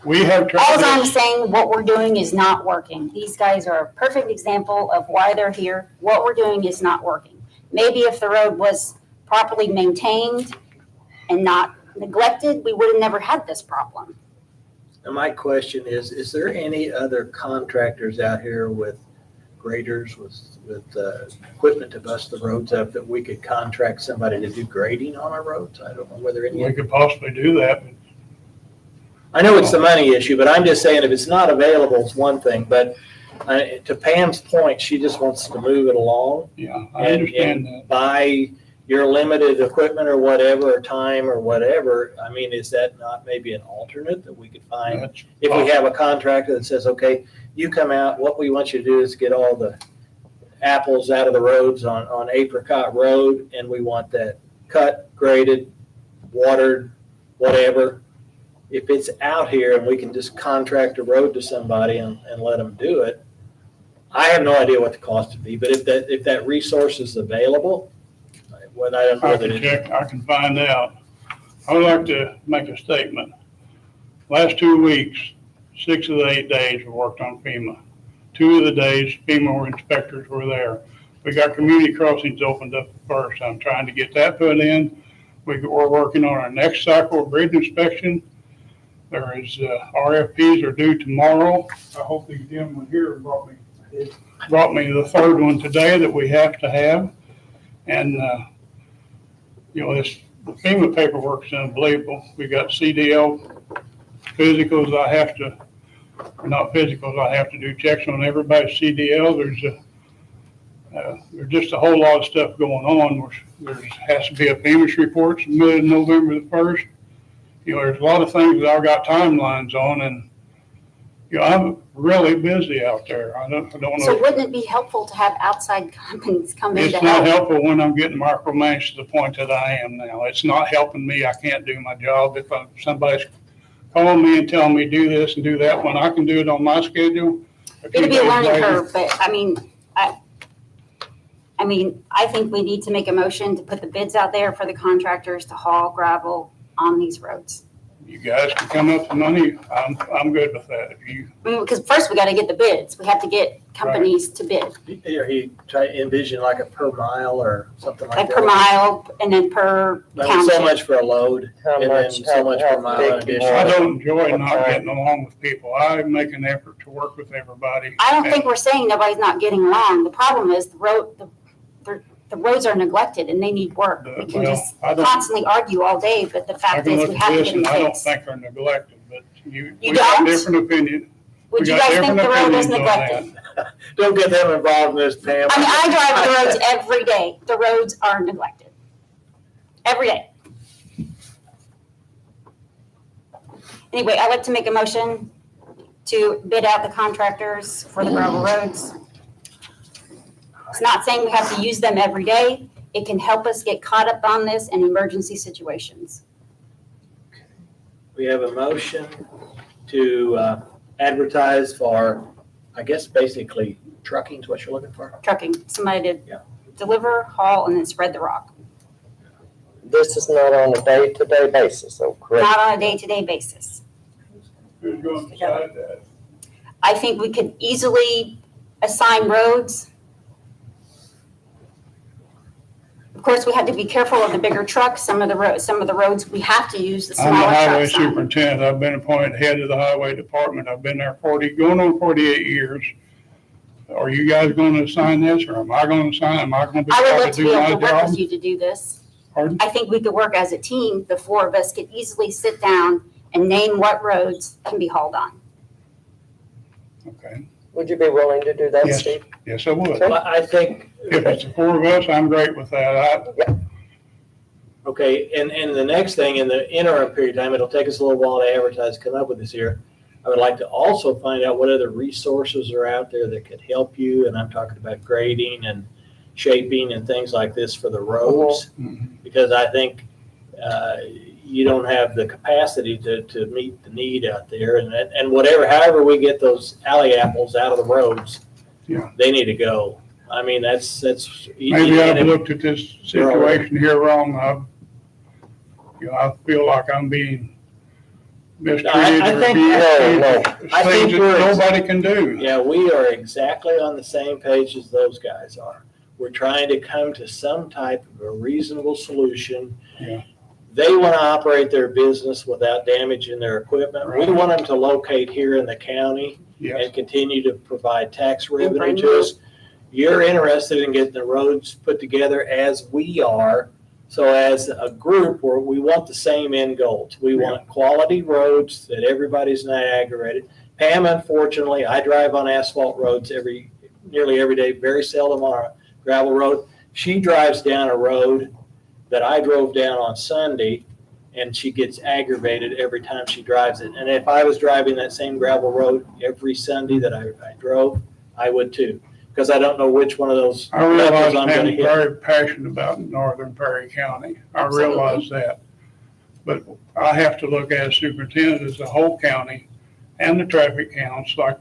We have All I'm trucks. saying, what we're doing is not working. These guys are a perfect example of why they're here. What we're doing is not working. Maybe if the road was properly maintained and not neglected, we would have never had this problem. And my question is there any other contractors out here with graders, with equipment to bust the roads up that we could contract somebody to do grading on our roads? I don't know whether any. We could possibly do that, but I know it's the money issue, but I'm just saying if it's not available, it's one thing, but to Pam's point, she just wants to move it along. yeah, I understand that. Buy your limited equipment or whatever, or time or whatever. I mean, is that not maybe an alternate that we could find? That's If we have a contractor that says, okay, you come out, what we want you to do is get all the apples out of the roads on Apricot Road, and we want that cut, graded, watered, whatever. If it's out here and we can just contract a road to somebody and let them do it, I have no idea what the cost would be, but if that resource is available, what I don't know I that can it. check, I can find out. I would like to make a statement. Last 2 weeks, 6 of the 8 days we worked on FEMA. 2 of the days FEMA inspectors were there. We got community crossings opened up first. I'm trying to get that put in. We're working on our next cycle of bridge inspection. There is, RFPs are due tomorrow. I hope these gentlemen here brought me the 3rd one today that we have to have. And, the FEMA paperwork's unbelievable. We got CDL physicals, not physicals, I have to do checks on everybody's CDL. There's just a whole lot of stuff going on. There has to be a FEMA report submitted November the 1st. There's a lot of things that I've got timelines on, and, I'm really busy out there. I don't know. So wouldn't it be helpful to have outside companies come in It's to not help? helpful when I'm getting micromanaged to the point that I am now. It's not helping me. I can't do my job. If somebody's calling me and telling me do this and do that, when I can do it on my schedule. It'd be a learning curve, but I think we need to make a motion to put the bids out there for the contractors to haul gravel on these roads. You guys can come up with money. I'm good with that. Because first we gotta get the bids. We have to get companies to bid, He try to envision like a per mile or something like like that. per mile and then per Like so township. much for a load, How and then much, so much per how mile big in you addition. I want it? don't enjoy not getting along with people. I make an effort to work with everybody. I don't think we're saying nobody's not getting along. The problem is the roads are neglected and they need work. We can Well, just I don't- constantly argue all day, but the I fact can is look we at have to this get and them I don't fixed. think they're neglected, but You we got don't? different opinion. Would we you got guys think different the road is opinions on neglected? Don't get them involved in this, Pam. I mean, I drive the roads every day. The roads are neglected. Every day. Anyway, I'd like to make a motion to bid out the contractors for the gravel roads. It's not saying we have to use them every day. It can help us get caught up on this in emergency situations. We have a motion to advertise for, I guess, basically trucking is what you're looking for? Trucking, somebody to Yeah. deliver, haul, and then spread the rock. This is not on a day-to-day basis, though, correct? Not on a day-to-day basis. Who's going to decide that? I think we could easily assign roads. Of course, we have to be careful of the bigger trucks. Some of the roads we have to use the I'm the smaller highway trucks on. superintendent. I've been appointed head of the highway department. I've been there going on 48 years. Are you guys going to assign this, or am I going to assign? Am I going to be I would able love to to do be able my to work job? with you to do this. Pardon? I think we could work as a team. The four of us could easily sit down and name what roads can be hauled on. Okay. Would you be willing to do that, Yes. Steve? Yes, I would. Well, I think, If it's the four of us, I'm great with that. okay, and the next thing, in the interim period of time, it'll take us a little while to advertise, come up with this here. I would like to also find out what other resources are out there that could help you, and I'm talking about grading and shaping and things like this for the roads. Mhm. Because I think you don't have the capacity to meet the need out there. And however we get those alley apples out of the roads, Yeah. they need to go. I mean, that's. Maybe I've and looked at this situation here wrong. I feel like I'm being mistreated I or think- abused. No, I think Things we're- that nobody can do. Yeah, we are exactly on the same page as those guys are. We're trying to come to some type of a reasonable solution. Yeah. They want to operate their business without damaging their equipment. We Right. want them to locate here in the county Yes, and continue to provide tax revenue bring to us. You're interested in getting the roads put together as we are. So as a group, we want the same end goals. We want quality roads that everybody's not aggravated. Pam, unfortunately, I drive on asphalt roads nearly every day, very seldom on a gravel road. She drives down a road that I drove down on Sunday, and she gets aggravated every time she drives it. And if I was driving that same gravel road every Sunday that I drove, I would too, because I don't know which one of those I realize levels I'm I'm gonna hit. very passionate about Northern Perry County. I realize that. But I have to look at as superintendent as the whole county and the traffic counts, like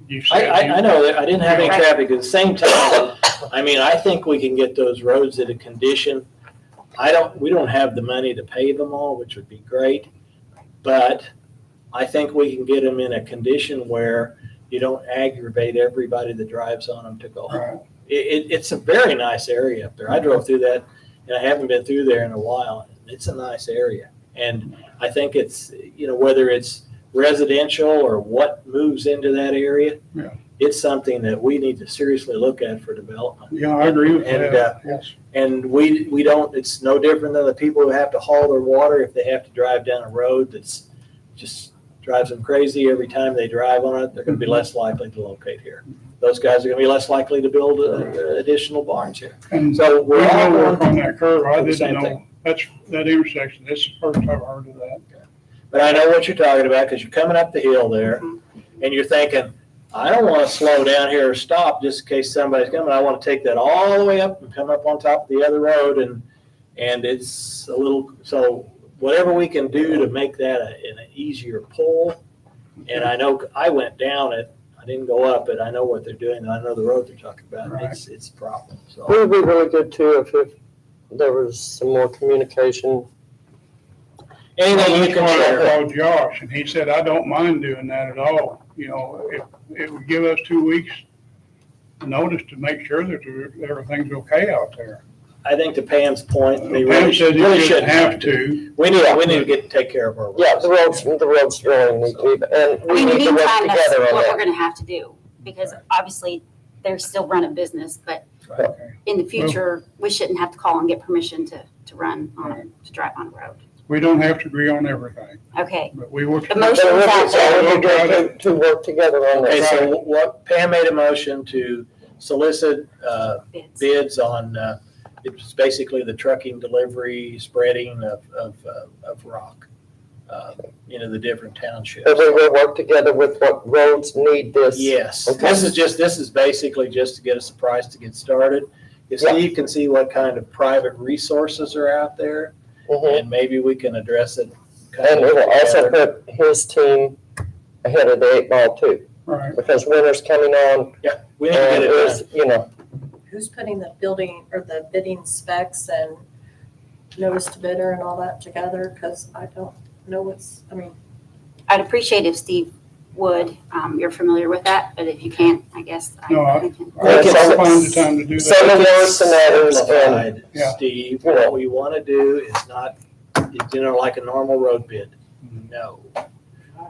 you said. I know that, I didn't have any Right. traffic at the same time. I mean, I think we can get those roads in a condition. We don't have the money to pave them all, which would be great. But I think we can get them in a condition where you don't aggravate everybody that drives on them to go home. Right. It's a very nice area up there. I drove through that, and I haven't been through there in a while. It's a nice area. And I think it's, whether it's residential or what moves into that area, Yeah. it's something that we need to seriously look at for development. Yeah, I agree with And, that, yes. And we don't, it's no different than the people who have to haul their water if they have to drive down a road that's just drives them crazy every time they drive on it. They're going to be less likely to locate here. Those guys are going to be less likely to build additional barns here. And So we we're all all work going, on that curve. I the same didn't know, thing. that intersection, this is the first I've heard of that. but I know what you're talking about because you're coming up the hill there and you're thinking, I don't want to slow down here or stop just in case somebody's coming. I want to take that all the way up and come up on top of the other road and it's a little, so whatever we can do to make that an easier pull. And I know I went down it, I didn't go up it. I know what they're doing. I know the road they're talking about. Right. It's a problem. It So would be really good too if there was some more communication. anything you That's can why I share. called Josh, and he said, I don't mind doing that at all. If it would give us 2 weeks notice to make sure that everything's okay out there. I think to Pam's point, they Pam really says really you shouldn't shouldn't have to. We need to take care of our roads. Yeah, the roads really need to be, and we In the need to work meantime, that's together on what we're that. gonna have to do, because obviously, they're still running business, but Okay. in the future, we shouldn't have to call and get permission to drive on a road. We don't have to agree on everything, Okay, but we work. The motion But was out it's there. all good to work together on Okay, that. so what, Pam made a motion to solicit bids. bids on, it's basically the trucking, delivery, spreading of rock, the different townships. But we will work together with what roads need this. Yes, Okay. this is basically just to get us a price to get started. If Yeah. Steve can see what kind of private resources are out there, Mhm. and maybe we can address it. kind And of it will also together. put his team ahead of the 8 ball too, Right. because winter's coming on We need to get and it done. it's, you know, Who's putting the building or the bidding specs and notice to bidder and all that together? Because I don't know I'd appreciate if Steve would, you're familiar with that, but if you can't, I guess. No, I can. I'll some- find the time to do some that. of worse than others, and Simplified, Yeah. Steve, what we want to do is not, like a normal road bid. No.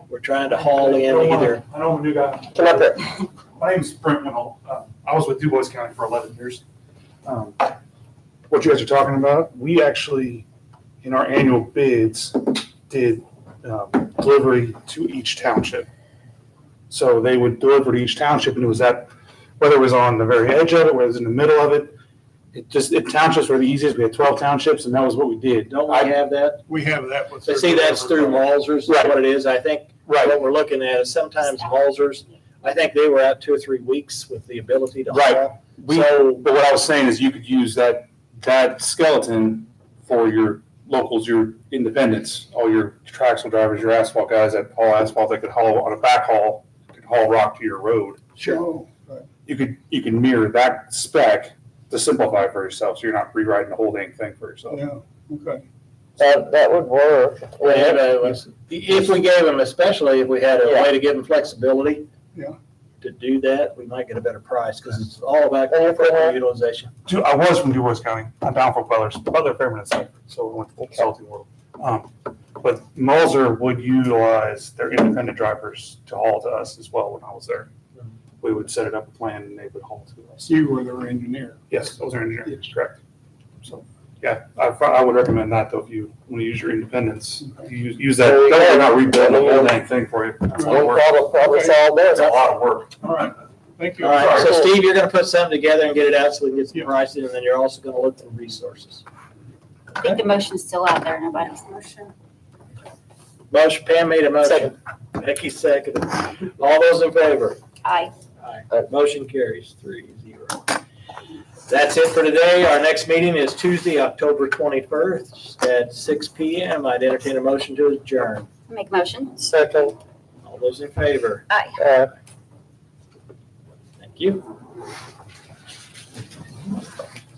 We're trying to haul in either, I know I'm a new guy. come up there. My name's Brent Winnell. I was with DuBois County for 11 years. What you guys are talking about, we actually, in our annual bids, did delivery to each township. So they would deliver to each township, and it was whether it was on the very edge of it, whether it was in the middle of it, townships were the easiest. We had 12 townships, and that was what we did. don't we have that? We have that with. But see, that's through Walzers, is Right. what it is. I think Right. what we're looking at is sometimes Walzers, I think they were out 2 or 3 weeks with the ability to Right. haul. But what I was saying is you could use that skeleton for your locals, your independents, all your traction drivers, your asphalt guys that haul asphalt, that could haul on a backhaul, could haul rock to your road. Sure. You can mirror that spec to simplify it for yourself, so you're not rewriting the whole dang thing for yourself. Yeah, okay. That would work. If we gave them, especially if we had a way to give them flexibility. Yeah. To do that, we might get a better price, because it's all about equipment utilization. I was from DuBois County. I'm down for Butler, Fairman, and Cypress, so we went to the consulting world. But Mulzer would utilize their independent drivers to haul to us as well when I was there. We would set it up a plan and they would haul to us. You were their engineer. Yes, I was their engineer, correct. So, yeah, I would recommend that though, if you want to use your independence, you use that, There you don't go. not rebuild the whole dang thing for you. That's a lot of work. Problem solved there. It's a lot of work. All right, thank you. All right, so Cool. Steve, you're gonna put something together and get it out so we can get some Yeah. pricing, and then you're also gonna look for resources. I think the motion's still out there, nobody's. motion. Motion, Pam made a motion. Becky seconded. All those in favor? Aye. Aye. Motion carries 3-0. That's it for today. Our next meeting is Tuesday, October 21st at 6 PM. I'd entertain a motion to adjourn. Make a motion. Second, All those in favor? uh, Thank you.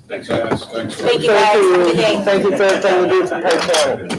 Thanks, guys. Thanks. Thank you guys. Have a good day. thank you for everything you do for Page County.